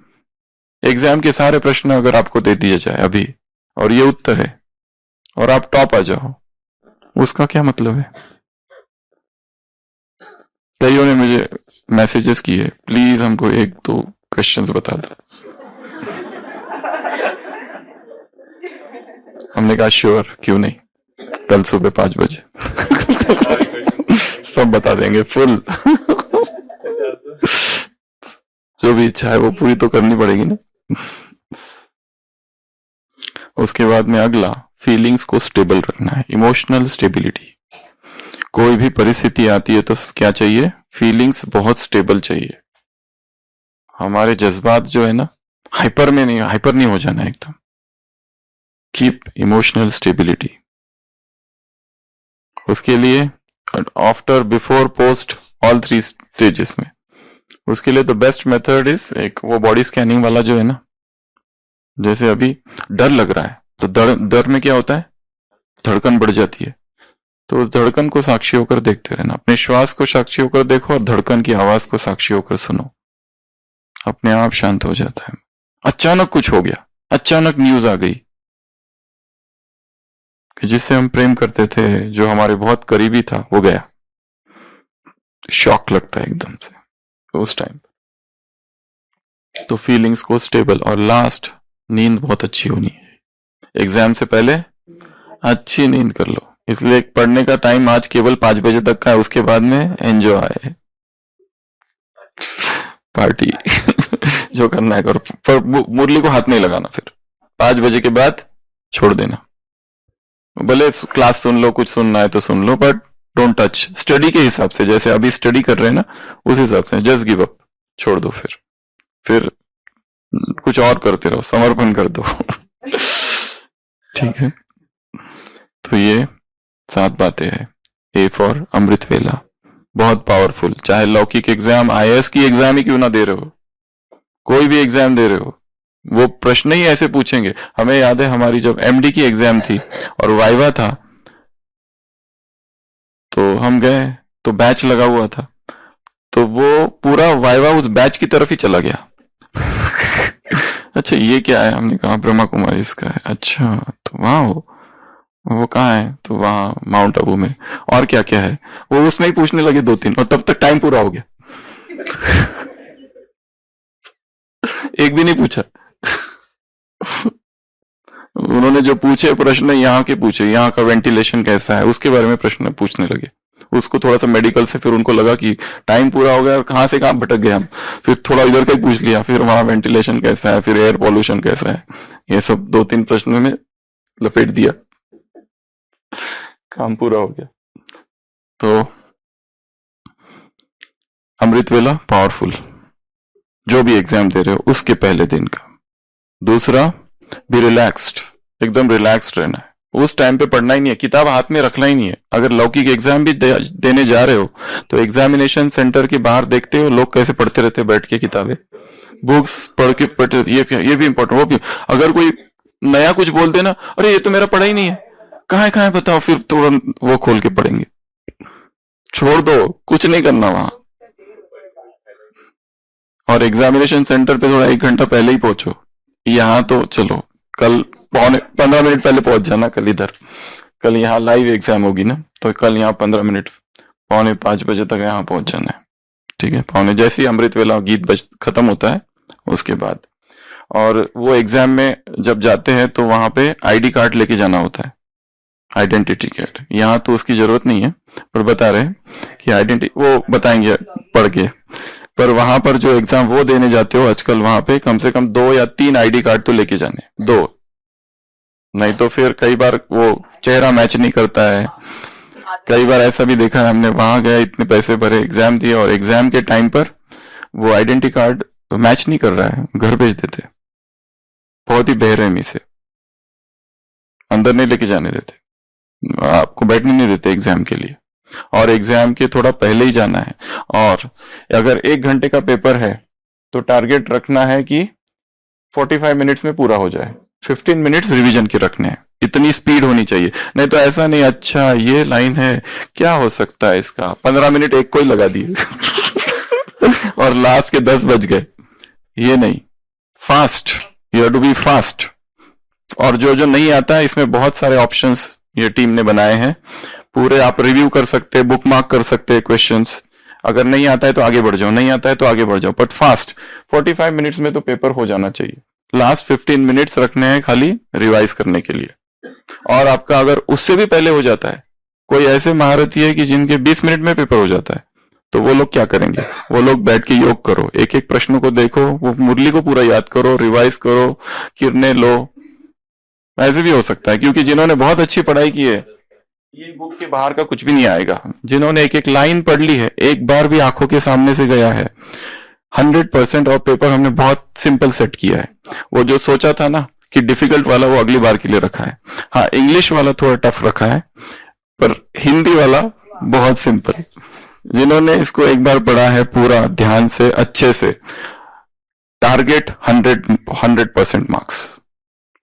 एग्जाम के सारे प्रश्न अगर आपको दे दिए जाए अभी, और ये उत्तर है, और आप टॉप आ जाओ, उसका क्या मतलब है? कईयों ने मुझे मैसेजेस किए, प्लीज हमको 1-2 क्वेश्चंस बता दो। हमने कहा श्योर, क्यों नहीं, कल सुबह 5 बजे सब बता देंगे फुल। जो भी इच्छा है वो पूरी तो करनी पड़ेगी ना। उसके बाद में अगला, फीलिंग्स को स्टेबल रखना है, इमोशनल स्टेबिलिटी। कोई भी परिस्थिति आती है तो क्या चाहिए? फीलिंग्स बहुत स्टेबल चाहिए। हमारे जज्बात जो है ना, हाइपर नहीं हो जाना एकदम। Keep emotional stability. उसके लिए after, before, post, all 3 stages में, उसके लिए तो बेस्ट मेथड इज एक वो बॉडी स्कैनिंग वाला जो है ना। जैसे अभी डर लग रहा है, तो डर में क्या होता है? धड़कन बढ़ जाती है। तो उस धड़कन को साक्षी होकर देखते रहना, अपने श्वास को साक्षी होकर देखो, और धड़कन की आवाज को साक्षी होकर सुनो, अपने आप शांत हो जाता है। अचानक कुछ हो गया, अचानक न्यूज आ गई कि जिससे हम प्रेम करते थे, जो हमारे बहुत करीबी था, वो गया, शॉक लगता है एकदम से उस टाइम। तो फीलिंग्स को स्टेबल, और लास्ट नींद बहुत अच्छी होनी है। एग्जाम से पहले अच्छी नींद कर लो। इसलिए पढ़ने का टाइम आज केवल 5 बजे तक का है, उसके बाद में एंजॉय पार्टी जो करना है करो, पर मुरली को हाथ नहीं लगाना। फिर 5 बजे के बाद छोड़ देना। भले क्लास सुन लो, कुछ सुनना है तो सुन लो, बट डोंट टच। स्टडी के हिसाब से, जैसे अभी स्टडी कर रहे हैं ना, उस हिसाब से जस्ट गिव अप, छोड़ दो। फिर कुछ और करते रहो, समर्पण कर दो। ठीक है। तो ये 7 बातें हैं। ए फॉर अमृत वेला, बहुत पावरफुल। चाहे लौकिक एग्जाम, आईएएस की एग्जाम ही क्यों ना दे रहे हो, कोई भी एग्जाम दे रहे हो, वो प्रश्न ही ऐसे पूछेंगे। हमें याद है हमारी जब एमडी की एग्जाम थी और वाइवा था, तो हम गए, तो बैच लगा हुआ था, तो वो पूरा वाइवा उस बैच की तरफ ही चला गया। अच्छा ये क्या है, हमने कहा ब्रह्मा कुमारी इसका है। अच्छा तो वहां हो, वो कहाँ है, तो वहां माउंट आबू में। और क्या क्या है, वो उसमें ही पूछने लगे 2-3, और तब तक टाइम पूरा हो गया। एक भी नहीं पूछा। उन्होंने जो पूछे प्रश्न, यहाँ के पूछे, यहाँ का वेंटिलेशन कैसा है उसके बारे में प्रश्न पूछने लगे। उसको थोड़ा सा मेडिकल से, फिर उनको लगा कि टाइम पूरा हो गया और कहाँ से कहाँ भटक गए हम, फिर थोड़ा इधर का ही पूछ लिया, फिर वहां वेंटिलेशन कैसा है, फिर एयर पॉल्यूशन कैसा है, ये सब 2-3 प्रश्नों में लपेट दिया, काम पूरा हो गया। तो अमृत वेला पावरफुल, जो भी एग्जाम दे रहे हो उसके पहले दिन का। दूसरा, बी रिलैक्स्ड, एकदम रिलैक्स्ड रहना है। उस टाइम पे पढ़ना ही नहीं है, किताब हाथ में रखना ही नहीं है। अगर लौकिक एग्जाम भी देने जा रहे हो तो एग्जामिनेशन सेंटर के बाहर देखते हो लोग कैसे पढ़ते रहते हैं बैठ के किताबें, बुक्स पढ़ के पढ़ते, ये भी इंपॉर्टेंट। वो भी अगर कोई नया कुछ बोल देना, अरे ये तो मेरा पढ़ा ही नहीं है, कहाँ है बताओ, फिर तुरंत वो खोल के पढ़ेंगे। छोड़ दो, कुछ नहीं करना वहां। और एग्जामिनेशन सेंटर पे थोड़ा 1 घंटा पहले ही पहुंचो। यहाँ तो चलो कल 15 मिनट पहले पहुंच जाना, कल इधर, कल यहाँ लाइव एग्जाम होगी ना, तो कल यहाँ 15 मिनट 4:45 बजे तक यहाँ पहुंच जाना है। ठीक है, 4 जैसे ही अमृत वेला गीत खत्म होता है उसके बाद। और वो एग्जाम में जब जाते हैं तो वहां पे आईडी कार्ड लेके जाना होता है, आइडेंटिटी कार्ड। यहाँ तो उसकी जरूरत नहीं है, पर बता रहे हैं कि आइडेंटिटी वो बताएंगे पढ़ के। पर वहां पर जो एग्जाम वो देने जाते हो आजकल, वहां पे कम से कम 2 या 3 आईडी कार्ड तो लेके जाने, 2, नहीं तो फिर कई बार वो चेहरा मैच नहीं करता है। कई बार ऐसा भी देखा है हमने, वहां गए, इतने पैसे भरे, एग्जाम दिए, और एग्जाम के टाइम पर वो आइडेंटिटी कार्ड मैच नहीं कर रहा है, घर भेज देते, बहुत ही बेरहमी से, अंदर नहीं लेके जाने देते, आपको बैठने नहीं देते एग्जाम के लिए, और एग्जाम के थोड़ा पहले ही जाना है। और अगर 1 घंटे का पेपर है तो टारगेट रखना है कि 45 मिनट्स में पूरा हो जाए, 15 मिनट्स रिवीजन के रखने हैं। इतनी स्पीड होनी चाहिए, नहीं तो ऐसा नहीं, अच्छा ये लाइन है, क्या हो सकता है इसका, 15 मिनट एक को ही लगा दिए और लास्ट के 10 बज गए। ये नहीं, fast, you have to be fast. और जो जो नहीं आता है, इसमें बहुत सारे ऑप्शंस ये टीम ने बनाए हैं, पूरे आप रिव्यू कर सकते हैं, बुक मार्क कर सकते हैं क्वेश्चंस। अगर नहीं आता है तो आगे बढ़ जाओ, नहीं आता है तो आगे बढ़ जाओ, बट फास्ट। 45 मिनट्स में तो पेपर हो जाना चाहिए। लास्ट 15 मिनट्स रखने हैं खाली रिवाइज करने के लिए। और आपका अगर उससे भी पहले हो जाता है, कोई ऐसे महारथी है कि जिनके 20 मिनट में पेपर हो जाता है, तो वो लोग क्या करेंगे, वो लोग बैठ के योग करो, एक एक प्रश्न को देखो, वो मुरली को पूरा याद करो, रिवाइज करो, किरणें लो। ऐसे भी हो सकता है, क्योंकि जिन्होंने बहुत अच्छी पढ़ाई की है, ये बुक के बाहर का कुछ भी नहीं आएगा। जिन्होंने एक एक लाइन पढ़ ली है, एक बार भी आंखों के सामने से गया है, 100%। और पेपर हमने बहुत सिंपल सेट किया है। वो जो सोचा था ना कि डिफिकल्ट वाला, वो अगली बार के लिए रखा है। हाँ, इंग्लिश वाला थोड़ा टफ रखा है, पर हिंदी वाला बहुत सिंपल। जिन्होंने इसको एक बार पढ़ा है पूरा ध्यान से, अच्छे से, टारगेट 100% मार्क्स,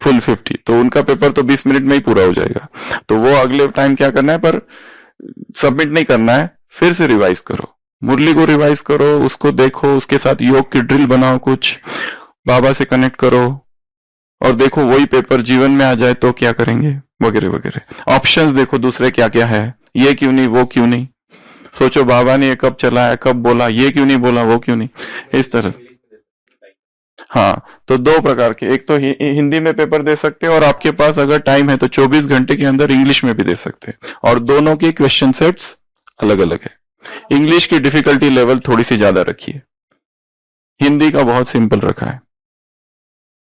फुल 50, तो उनका पेपर तो 20 मिनट में ही पूरा हो जाएगा। तो वो अगले टाइम क्या करना है, पर सबमिट नहीं करना है, फिर से रिवाइज करो, मुरली को रिवाइज करो, उसको देखो, उसके साथ योग की ड्रिल बनाओ, कुछ बाबा से कनेक्ट करो, और देखो वही पेपर जीवन में आ जाए तो क्या करेंगे, वगैरह वगैरह। ऑप्शंस देखो दूसरे क्या क्या है, ये क्यों नहीं, वो क्यों नहीं, सोचो बाबा ने ये कब चलाया, कब बोला, ये क्यों नहीं बोला, वो क्यों नहीं, इस तरह। हाँ, तो दो प्रकार के, एक तो हिंदी में पेपर दे सकते हैं और आपके पास अगर टाइम है तो 24 घंटे के अंदर इंग्लिश में भी दे सकते हैं, और दोनों के क्वेश्चन सेट्स अलग अलग है। इंग्लिश की डिफिकल्टी लेवल थोड़ी सी ज्यादा रखी है, हिंदी का बहुत सिंपल रखा है,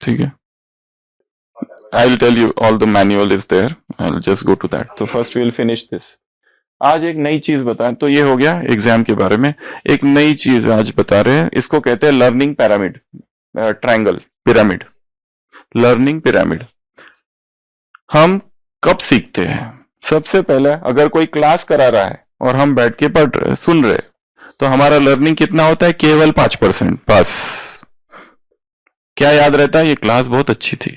ठीक है। I will tell you, all the manual is there, I will just go to that. तो first we will finish this. आज एक नई चीज बताएं, तो ये हो गया एग्जाम के बारे में। एक नई चीज आज बता रहे हैं, इसको कहते हैं learning pyramid, triangle pyramid, learning pyramid. हम कब सीखते हैं? सबसे पहले अगर कोई क्लास करा रहा है और हम बैठ के पढ़ रहे, सुन रहे, तो हमारा लर्निंग कितना होता है? केवल 5%। बस क्या याद रहता है? ये क्लास बहुत अच्छी थी,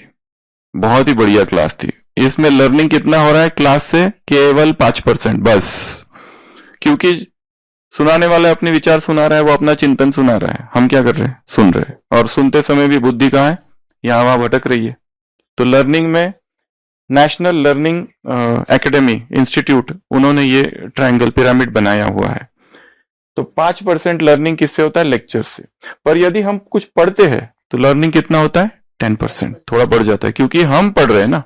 बहुत ही बढ़िया क्लास थी। इसमें लर्निंग कितना हो रहा है क्लास से? केवल 5%। बस, क्योंकि सुनाने वाला अपने विचार सुना रहा है, वो अपना चिंतन सुना रहा है, हम क्या कर रहे हैं? सुन रहे हैं। और सुनते समय भी बुद्धि कहाँ है? यहां वहां भटक रही है। तो लर्निंग में नेशनल लर्निंग एकेडमी इंस्टीट्यूट, उन्होंने ये ट्रायंगल पिरामिड बनाया हुआ है। तो 5% लर्निंग किससे होता है? लेक्चर से। पर यदि हम कुछ पढ़ते हैं तो लर्निंग कितना होता है? 10%, थोड़ा बढ़ जाता है, क्योंकि हम पढ़ रहे हैं ना,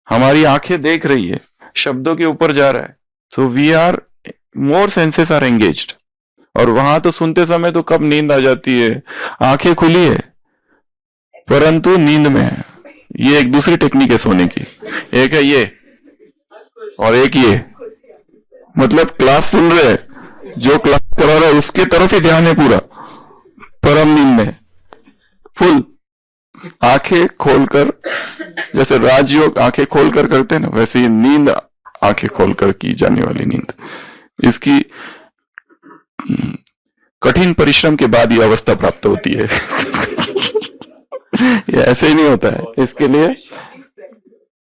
हमारी आंखें देख रही है, शब्दों के ऊपर जा रहा है। So we are more senses are engaged. और वहां तो सुनते समय तो कब नींद आ जाती है, आंखें खुली है परंतु नींद में है। ये एक दूसरी टेक्निक है सोने की, एक है ये और एक ये, मतलब क्लास सुन रहे हैं, जो क्लास करा रहा है उसके तरफ ही ध्यान है पूरा, पर हम नींद में फुल आंखें खोलकर, जैसे राजयोग आंखें खोलकर करते हैं ना, वैसे ही नींद आंखें खोलकर की जाने वाली नींद। इसकी कठिन परिश्रम के बाद ये अवस्था प्राप्त होती है। ये ऐसे ही नहीं होता है, इसके लिए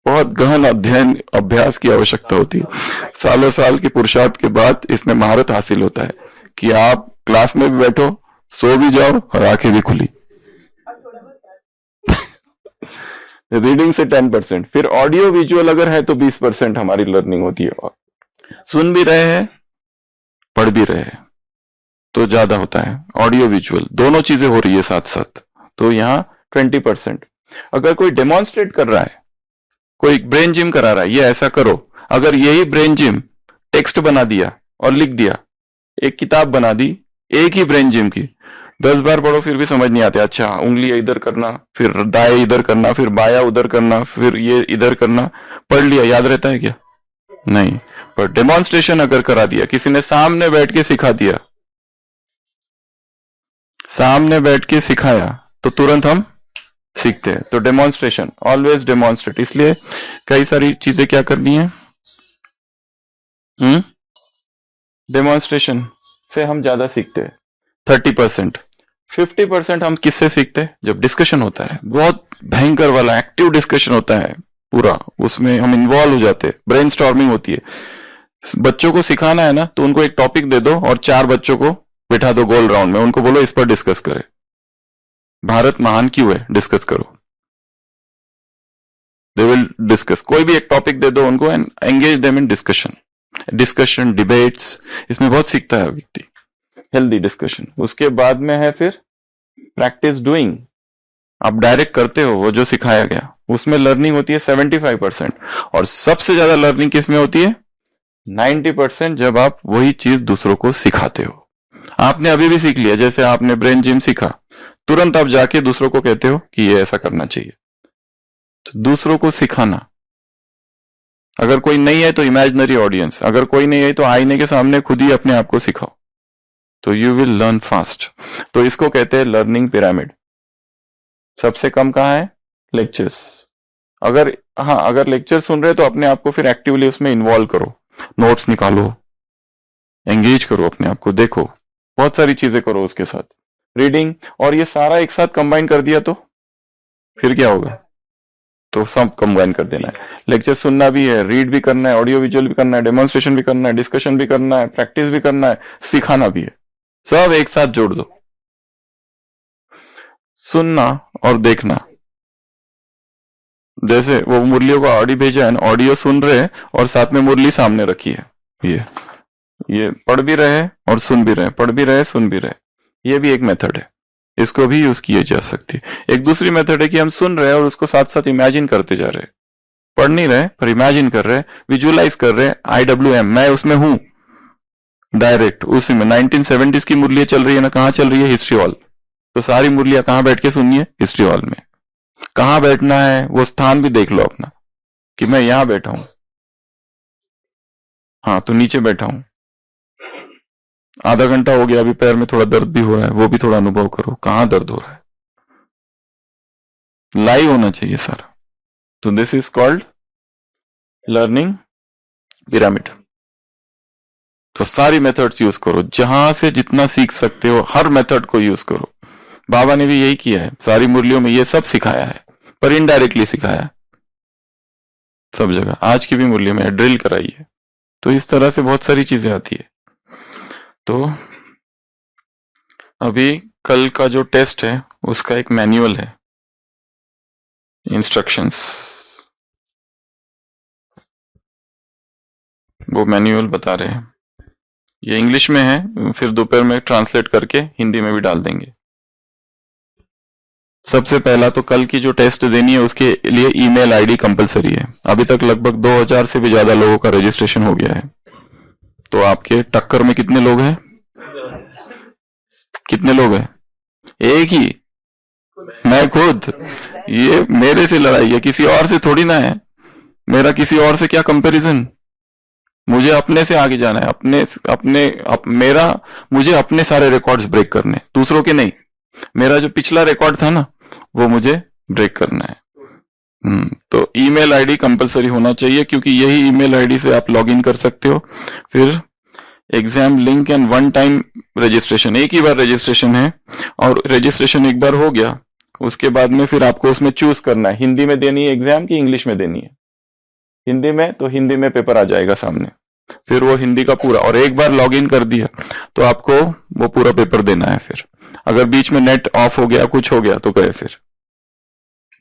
बहुत गहन अध्ययन अभ्यास की आवश्यकता होती है। सालों साल की पुरुषार्थ के बाद इसमें महारत हासिल होता है कि आप क्लास में भी बैठो, सो भी जाओ और आंखें भी खुली। रीडिंग से 10%, फिर ऑडियो विजुअल अगर है तो 20% हमारी लर्निंग होती है। और सुन भी रहे हैं, पढ़ भी रहे हैं तो ज्यादा होता है। ऑडियो विजुअल दोनों चीजें हो रही है साथ साथ, तो यहाँ 20%। अगर कोई डेमोन्स्ट्रेट कर रहा है, कोई ब्रेन जिम करा रहा है, ये ऐसा करो, अगर यही ब्रेन जिम टेक्स्ट बना दिया और लिख दिया, एक किताब बना दी एक ही ब्रेन जिम की, 10 बार पढ़ो फिर भी समझ नहीं आते। अच्छा, उंगली इधर करना, फिर दाएं इधर करना, फिर बाया उधर करना, फिर ये इधर करना, पढ़ लिया, याद रहता है क्या? नहीं। पर डेमोन्स्ट्रेशन अगर करा दिया, किसी ने सामने बैठ के सिखा दिया, सामने बैठ के सिखाया, तो तुरंत हम सीखते हैं। तो डेमोन्स्ट्रेशन, ऑलवेज डेमोन्स्ट्रेट। इसलिए कई सारी चीजें क्या करनी है, डेमोन्स्ट्रेशन से हम ज्यादा सीखते हैं। 30%। 50% हम किससे सीखते हैं? जब डिस्कशन होता है, बहुत भयंकर वाला एक्टिव डिस्कशन होता है पूरा, उसमें हम इन्वॉल्व हो जाते हैं, ब्रेनस्टॉर्मिंग होती है। बच्चों को सिखाना है ना, तो उनको एक टॉपिक दे दो और 4 बच्चों को बिठा दो गोल राउंड में, उनको बोलो इस पर डिस्कस करें, भारत महान क्यों है, डिस्कस करो। दे विल डिस्कस, कोई भी एक टॉपिक दे दो उनको and engage them in discussion, debates, इसमें बहुत सीखता है व्यक्ति, हेल्दी डिस्कशन। उसके बाद में है फिर प्रैक्टिस डूइंग, आप डायरेक्ट करते हो वो जो सिखाया गया, उसमें लर्निंग होती है 75%। और सबसे ज्यादा लर्निंग किस में होती है? 90%, जब आप वही चीज दूसरों को सिखाते हो। आपने अभी भी सीख लिया, जैसे आपने ब्रेन जिम सीखा, तुरंत आप जाके दूसरों को कहते हो कि ये ऐसा करना चाहिए। तो दूसरों को सिखाना, अगर कोई नहीं है तो इमेजिनरी ऑडियंस, अगर कोई नहीं है तो आईने के सामने खुद ही अपने आप को सिखाओ, तो यू विल लर्न फास्ट। तो इसको कहते हैं लर्निंग पिरामिड। सबसे कम कहाँ है? लेक्चर्स। अगर लेक्चर सुन रहे तो अपने आप को फिर एक्टिवली उसमें इन्वॉल्व करो, नोट्स निकालो, एंगेज करो अपने आप को, देखो, बहुत सारी चीजें करो उसके साथ, रीडिंग, और ये सारा एक साथ कंबाइन कर दिया तो फिर क्या होगा? तो सब कंबाइन कर देना है। लेक्चर सुनना भी है, रीड भी करना है, ऑडियो विजुअल भी करना है, डेमोन्स्ट्रेशन भी करना है, डिस्कशन भी करना है, प्रैक्टिस भी करना है, सिखाना भी है, सब एक साथ जोड़ दो। सुनना और देखना, जैसे वो मुरलियों को ऑडियो भेजा है, ऑडियो सुन रहे हैं और साथ में मुरली सामने रखी है, ये ये पढ़ भी रहे और सुन भी रहे, पढ़ भी रहे सुन भी रहे, ये भी एक मेथड है, इसको भी यूज किया जा सकती है। एक दूसरी मेथड है कि हम सुन रहे हैं और उसको साथ साथ इमेजिन करते जा रहे हैं, पढ़ नहीं रहे पर इमेजिन कर रहे हैं, विजुअलाइज कर रहे हैं। IWM, मैं उसमें हूं डायरेक्ट, उसी में 1970s की मुरलियां चल रही है ना, कहाँ चल रही है? History hall. तो सारी मुरलियां कहाँ बैठ के सुननी है? हिस्ट्री हॉल में। कहाँ बैठना है वो स्थान भी देख लो अपना, कि मैं यहां बैठा हूं, हाँ तो नीचे बैठा हूं, आधा घंटा हो गया, अभी पैर में थोड़ा दर्द भी हो रहा है, वो भी थोड़ा अनुभव करो, कहाँ दर्द हो रहा है, लाइव होना चाहिए सारा। तो this is called learning pyramid. तो सारी मेथड्स यूज करो, जहां से जितना सीख सकते हो हर मेथड को यूज करो। बाबा ने भी यही किया है, सारी मुरलियों में ये सब सिखाया है, पर इनडायरेक्टली सिखाया है सब जगह। आज की भी मुरली में ड्रिल कराई है। तो इस तरह से बहुत सारी चीजें आती है। तो अभी कल का जो टेस्ट है उसका एक मैनुअल है, इंस्ट्रक्शंस, वो मैनुअल बता रहे हैं। ये इंग्लिश में है, फिर दोपहर में ट्रांसलेट करके हिंदी में भी डाल देंगे। सबसे पहला तो कल की जो टेस्ट देनी है उसके लिए ईमेल आईडी कंपलसरी है। अभी तक लगभग 2000 से भी ज्यादा लोगों का रजिस्ट्रेशन हो गया है। तो आपके टक्कर में कितने लोग हैं? कितने लोग हैं? एक ही, मैं खुद। ये मेरे से लड़ाई है, किसी और से थोड़ी ना है। मेरा किसी और से क्या कंपैरिजन? मुझे अपने से आगे जाना है, मुझे अपने सारे रिकॉर्ड्स ब्रेक करने, दूसरों के नहीं। मेरा जो पिछला रिकॉर्ड था ना वो मुझे ब्रेक करना है। तो ईमेल आईडी कंपलसरी होना चाहिए, क्योंकि यही ईमेल आईडी से आप लॉगिन कर सकते हो। फिर exam link and one time registration, एक ही बार रजिस्ट्रेशन है, और रजिस्ट्रेशन एक बार हो गया उसके बाद में फिर आपको उसमें चूज करना है, हिंदी में देनी है एग्जाम की इंग्लिश में देनी है। हिंदी में तो हिंदी में पेपर आ जाएगा सामने, फिर वो हिंदी का पूरा, और एक बार लॉगिन कर दिया तो आपको वो पूरा पेपर देना है। फिर अगर बीच में नेट ऑफ हो गया, कुछ हो गया तो गए, फिर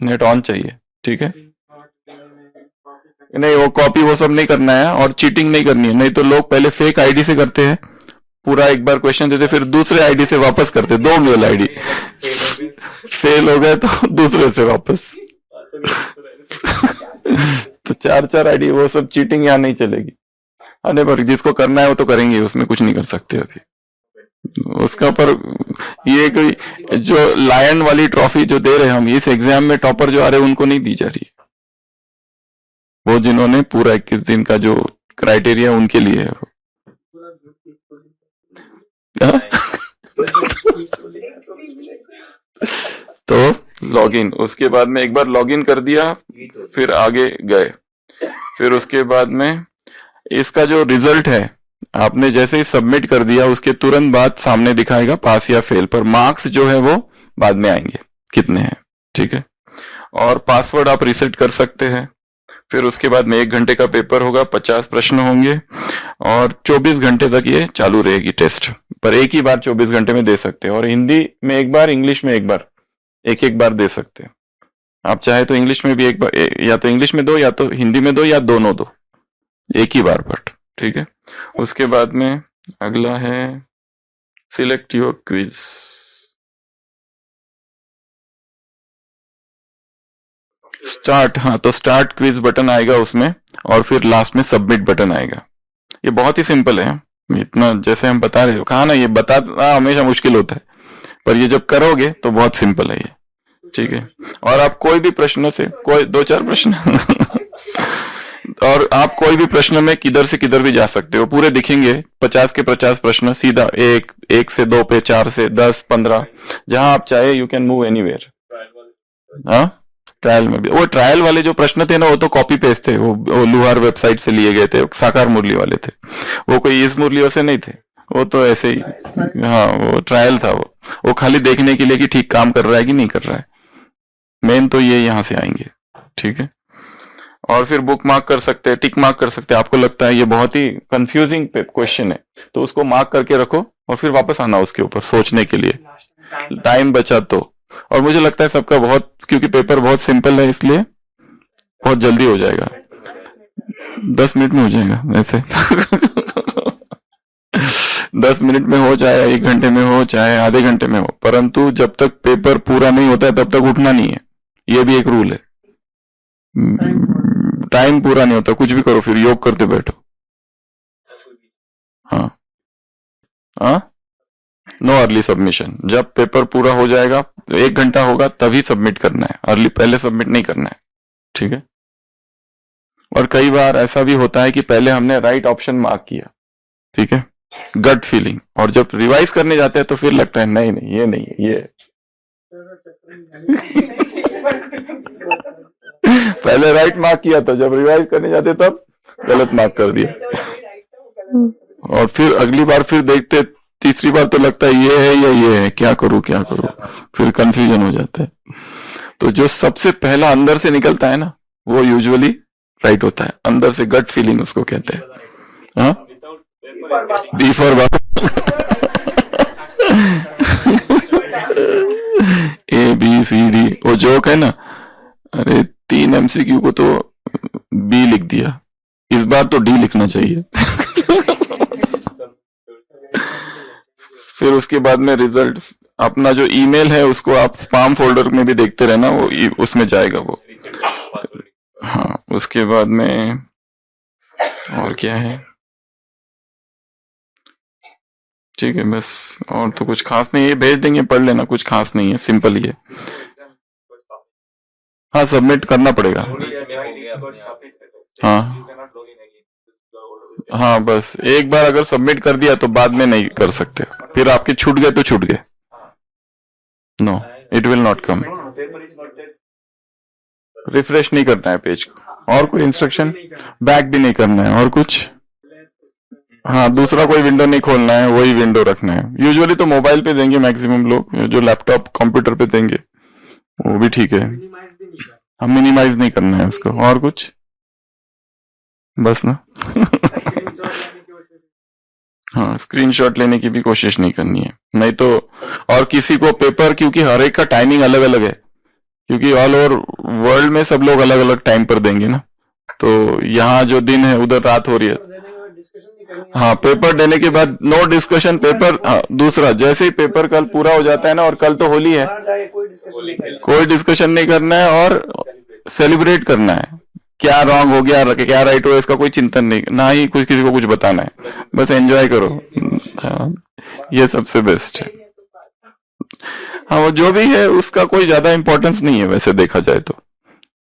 नेट ऑन चाहिए, ठीक है? नहीं, वो कॉपी वो सब नहीं करना है, और चीटिंग नहीं करनी है। नहीं तो लोग पहले फेक आईडी से करते हैं, पूरा एक बार क्वेश्चन देते फिर दूसरे आईडी से वापस करते, 2 मेल आईडी, फेल हो गए तो दूसरे से वापस तो 4 आईडी, वो सब चीटिंग यहाँ नहीं चलेगी। अरे पर जिसको करना है वो तो करेंगे, उसमें कुछ नहीं कर सकते अभी उसका। पर ये कोई जो लायन वाली ट्रॉफी जो दे रहे हैं हम इस एग्जाम में, टॉपर जो आ रहे हैं उनको नहीं दी जा रही है, वो जिन्होंने पूरा 21 दिन का जो क्राइटेरिया उनके लिए है। तो लॉगिन, उसके बाद में एक बार लॉगिन कर दिया फिर आगे गए। फिर उसके बाद में इसका जो रिजल्ट है आपने जैसे ही सबमिट कर दिया उसके तुरंत बाद सामने दिखाएगा पास या फेल, पर मार्क्स जो है वो बाद में आएंगे कितने हैं, ठीक है? और पासवर्ड आप रिसेट कर सकते हैं। फिर उसके बाद में 1 घंटे का पेपर होगा, 50 प्रश्न होंगे, और 24 घंटे तक ये चालू रहेगी टेस्ट, पर एक ही बार 24 घंटे में दे सकते हैं। और हिंदी में एक बार, इंग्लिश में एक बार, एक बार दे सकते हैं। आप चाहे तो इंग्लिश में भी एक बार, या तो इंग्लिश में दो या तो हिंदी में दो या दोनों दो, एक ही बार बट, ठीक है? उसके बाद में अगला है सिलेक्ट योर क्विज। स्टार्ट, हाँ तो स्टार्ट क्विज बटन आएगा उसमें, और फिर लास्ट में सबमिट बटन आएगा। ये बहुत ही सिंपल है, इतना जैसे हम बता रहे हो, कहा ना ये बताना हमेशा मुश्किल होता है, पर ये जब करोगे तो बहुत सिंपल है ये, ठीक है? और आप कोई भी प्रश्न से, कोई 2-4 प्रश्न और आप कोई भी प्रश्न में किधर से किधर भी जा सकते हो, पूरे दिखेंगे 50 के 50 प्रश्न, सीधा 1 से 2 पे, 4 से 10, 15, जहां आप चाहे यू कैन मूव एनीवेयर। हाँ, ट्रायल में भी, वो ट्रायल वाले जो प्रश्न थे ना वो तो कॉपी पेस्ट थे, वो लुहार वेबसाइट से लिए गए थे, साकार मुरली वाले थे, वो कोई इस मुरलियों से नहीं थे, वो तो ऐसे ही, हाँ वो ट्रायल था, वो खाली देखने के लिए कि ठीक काम कर रहा है कि नहीं कर रहा है। मेन तो ये यहाँ से आएंगे, ठीक है? और फिर बुक मार्क कर सकते हैं, टिक मार्क कर सकते हैं। आपको लगता है ये बहुत ही कंफ्यूजिंग क्वेश्चन है तो उसको मार्क करके रखो और फिर वापस आना उसके ऊपर सोचने के लिए, टाइम बचा तो। और मुझे लगता है सबका बहुत, क्योंकि पेपर बहुत सिंपल है इसलिए बहुत जल्दी हो जाएगा, 10 मिनट में हो जाएगा वैसे 10 मिनट में हो, चाहे 1 घंटे में हो, चाहे आधे घंटे में हो, परंतु जब तक पेपर पूरा नहीं होता है तब तक उठना नहीं है। ये भी एक रूल है। टाइम पूरा नहीं होता, कुछ भी करो, फिर योग करते बैठो। हाँ हाँ, नो अर्ली सबमिशन। जब पेपर पूरा हो जाएगा, 1 घंटा होगा, तभी सबमिट करना है, अर्ली पहले सबमिट नहीं करना है। ठीक है। और कई बार ऐसा भी होता है कि पहले हमने राइट ऑप्शन मार्क किया, ठीक है, गट फीलिंग, और जब रिवाइज करने जाते हैं तो फिर लगता है नहीं नहीं ये नहीं है, ये पहले राइट मार्क किया था, जब रिवाइज करने जाते तब गलत मार्क कर दिया, और फिर अगली बार फिर देखते, तीसरी बार तो लगता है ये है या ये है, क्या करूं, फिर कंफ्यूजन हो जाता है। तो जो सबसे पहला अंदर से निकलता है ना, वो यूजुअली राइट होता है। अंदर से गट फीलिंग उसको कहते हैं। हाँ, B for A B C D, वो जोक है ना, अरे 3 MCQ को तो बी लिख दिया, इस बार तो डी लिखना चाहिए। फिर उसके बाद में रिजल्ट, अपना जो ईमेल है उसको आप स्पैम फोल्डर में भी देखते रहना, वो उसमें जाएगा वो। हाँ, उसके बाद में और क्या है, ठीक है बस, और तो कुछ खास नहीं है, भेज देंगे, पढ़ लेना, कुछ खास नहीं है, सिंपल ही है। हाँ, सबमिट करना पड़ेगा। हाँ बस एक बार अगर सबमिट कर दिया तो बाद में नहीं कर सकते, फिर आपके छूट गए तो छूट गए। No, it will not come. Refresh नहीं करना है पेज को, और कोई इंस्ट्रक्शन, बैक भी नहीं करना है, और कुछ, हाँ दूसरा कोई विंडो नहीं खोलना है, वही विंडो रखना है। यूजुअली तो मोबाइल पे देंगे मैक्सिमम लोग, जो लैपटॉप कंप्यूटर पे देंगे वो भी ठीक है, हम मिनिमाइज नहीं करना है उसको। और कुछ, बस ना। हाँ, स्क्रीनशॉट लेने की भी कोशिश नहीं करनी है, नहीं तो। और किसी को पेपर, क्योंकि हर एक का टाइमिंग अलग अलग है, क्योंकि ऑल ओवर वर्ल्ड में सब लोग अलग अलग टाइम पर देंगे ना, तो यहाँ जो दिन है उधर रात हो रही है। हाँ, पेपर देने के बाद नो डिस्कशन पेपर। हाँ, दूसरा, जैसे ही पेपर कल पूरा हो जाता है ना, और कल तो होली है, कोई डिस्कशन नहीं करना है, और सेलिब्रेट करना है। क्या रॉन्ग हो गया, क्या राइट हो गया, इसका कोई चिंतन नहीं, ना ही कुछ किसी को कुछ बताना है, बस एंजॉय करो। ये सबसे बेस्ट है। हाँ, वो जो भी है उसका कोई ज्यादा इंपॉर्टेंस नहीं है वैसे देखा जाए तो।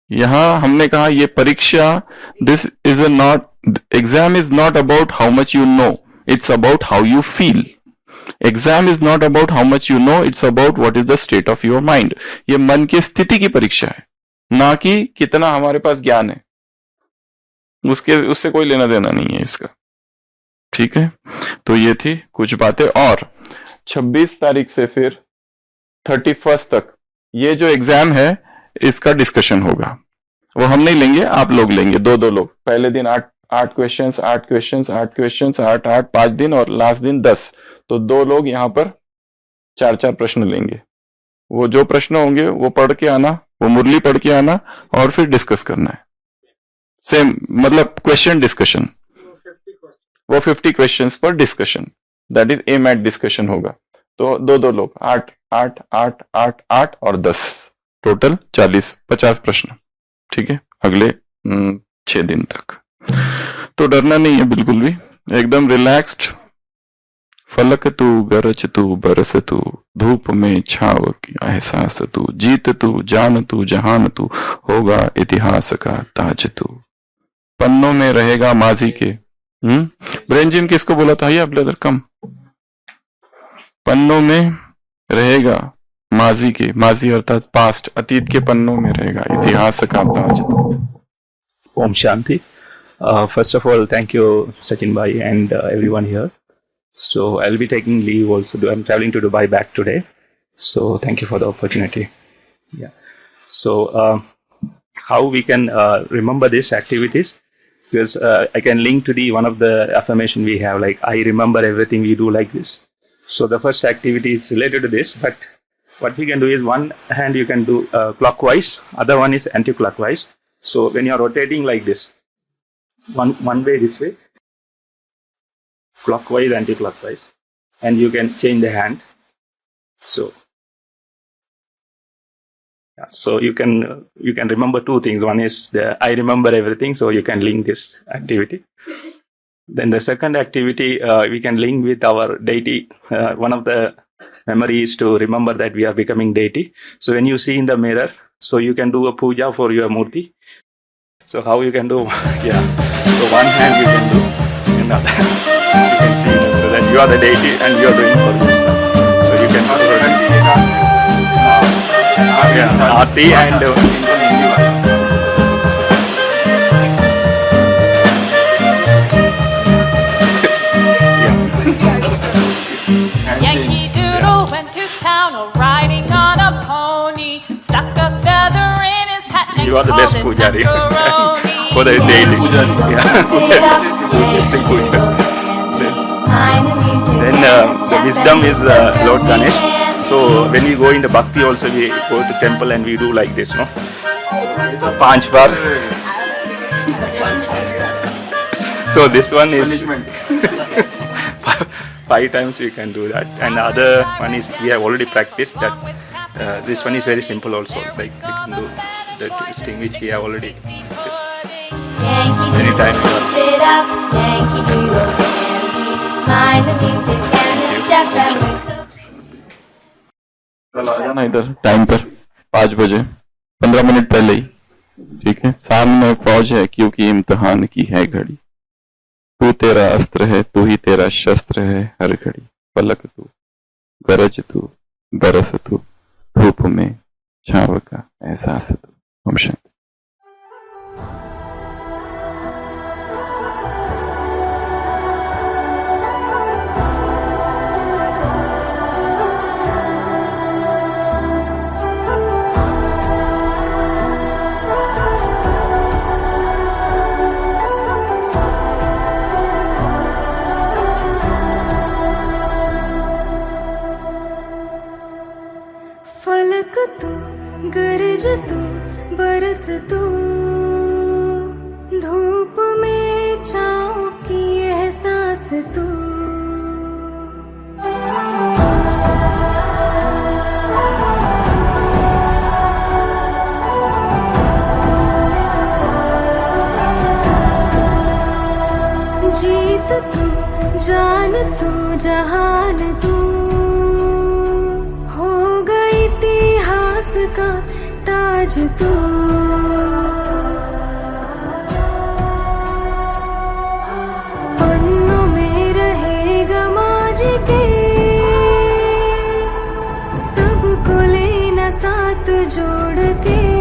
यहाँ हमने कहा ये परीक्षा, this is a not, exam is not about how much you know, it's about how you feel. Exam is not about how much you know, it's about what is the state of your mind. ये मन की स्थिति की परीक्षा है, ना कि कितना हमारे पास ज्ञान है, उससे कोई लेना देना नहीं है इसका। ठीक है, तो ये थी कुछ बातें। और 26 तारीख से फिर 31 तक ये जो एग्जाम है इसका डिस्कशन होगा, वो हम नहीं लेंगे, आप लोग लेंगे, 2-2 लोग। पहले दिन 8 क्वेश्चंस, 8 क्वेश्चंस, 8 क्वेश्चंस, 8 5 दिन, और लास्ट दिन 10। तो 2 लोग यहाँ पर 4-4 प्रश्न लेंगे। वो जो प्रश्न होंगे वो पढ़ के आना, वो मुरली पढ़ के आना, और फिर डिस्कस करना है। सेम मतलब क्वेश्चन डिस्कशन, वो 50 क्वेश्चंस पर discussion, that is M at discussion होगा। तो 2-2 लोग, 8 8 8 8 8 और 10, टोटल 40-50 प्रश्न। ठीक है, अगले 6 दिन तक। तो डरना नहीं है बिल्कुल भी, एकदम रिलैक्स्ड। फलक तू गरज तू बरस तू, धूप में छाव की एहसास तू, जीत तू जान तू जहान तू, होगा इतिहास का ताज तू। पन्नों में रहेगा माजी के, ब्रेन जिम किसको बोला था? ये ब्रदर कम। पन्नों में रहेगा माजी के, माजी अर्थात पास्ट, अतीत के पन्नों में रहेगा इतिहास का ताज तू। Om Shanti. First of all, thank you, Sachin Bhai, and everyone here. So I'll be taking leave also. I'm traveling to Dubai back today. So thank you for the opportunity. Yeah. So how we can remember these activities? Because I can link to the one of the affirmation we have, like I remember everything we do like this. So the first activity is related to this, but what we can do is one hand you can do clockwise, other one is anti-clockwise. So when you are rotating like this, one way this way, clockwise, anti-clockwise, and you can change the hand. So, yeah, so you can remember two things. One is I remember everything, so you can link this activity. Then the second activity, we can link with our deity. One of the memory is to remember that we are becoming deity. So when you see in the mirror, so you can do a puja for your murti. So how you can do? Yeah. So one hand you can do, another. You can see that you are the deity and you are doing for yourself. So you can do Aarti and Yankee Doodle went to town riding on a pony, stuck a feather in his hat and you are the called best it pujari macaroni. for the daily. Yeah, Then the wisdom is Lord Ganesh. So when we go in the bhakti also, we go to temple and we do like this, no? Panch bar. So this one is 5 times we can do that, and the other one is we have already practiced that. This one is very simple also, like we can do the twisting which we have already. Anytime you are. Yankee Doodle Dandy, mind the music and the step that we कल आ जाना इधर time पर 5 बजे 15 minute पहले ही, ठीक है। सामने फौज है क्योंकि इम्तिहान की है घड़ी, तू तेरा अस्त्र है, तू ही तेरा शस्त्र है हर घड़ी, पलक तू, गरज तू, बरस तू, धूप में छाव का एहसास तू। ओम शांति। फलक तू, गरज तू, बरस तू, धूप में छाँव की एहसास तू। जीत तू, जान तू, जहान तू, हो गई इतिहास का ताज तू। पन्नों में रहेगा माजी के, सबको लेना साथ जोड़ के।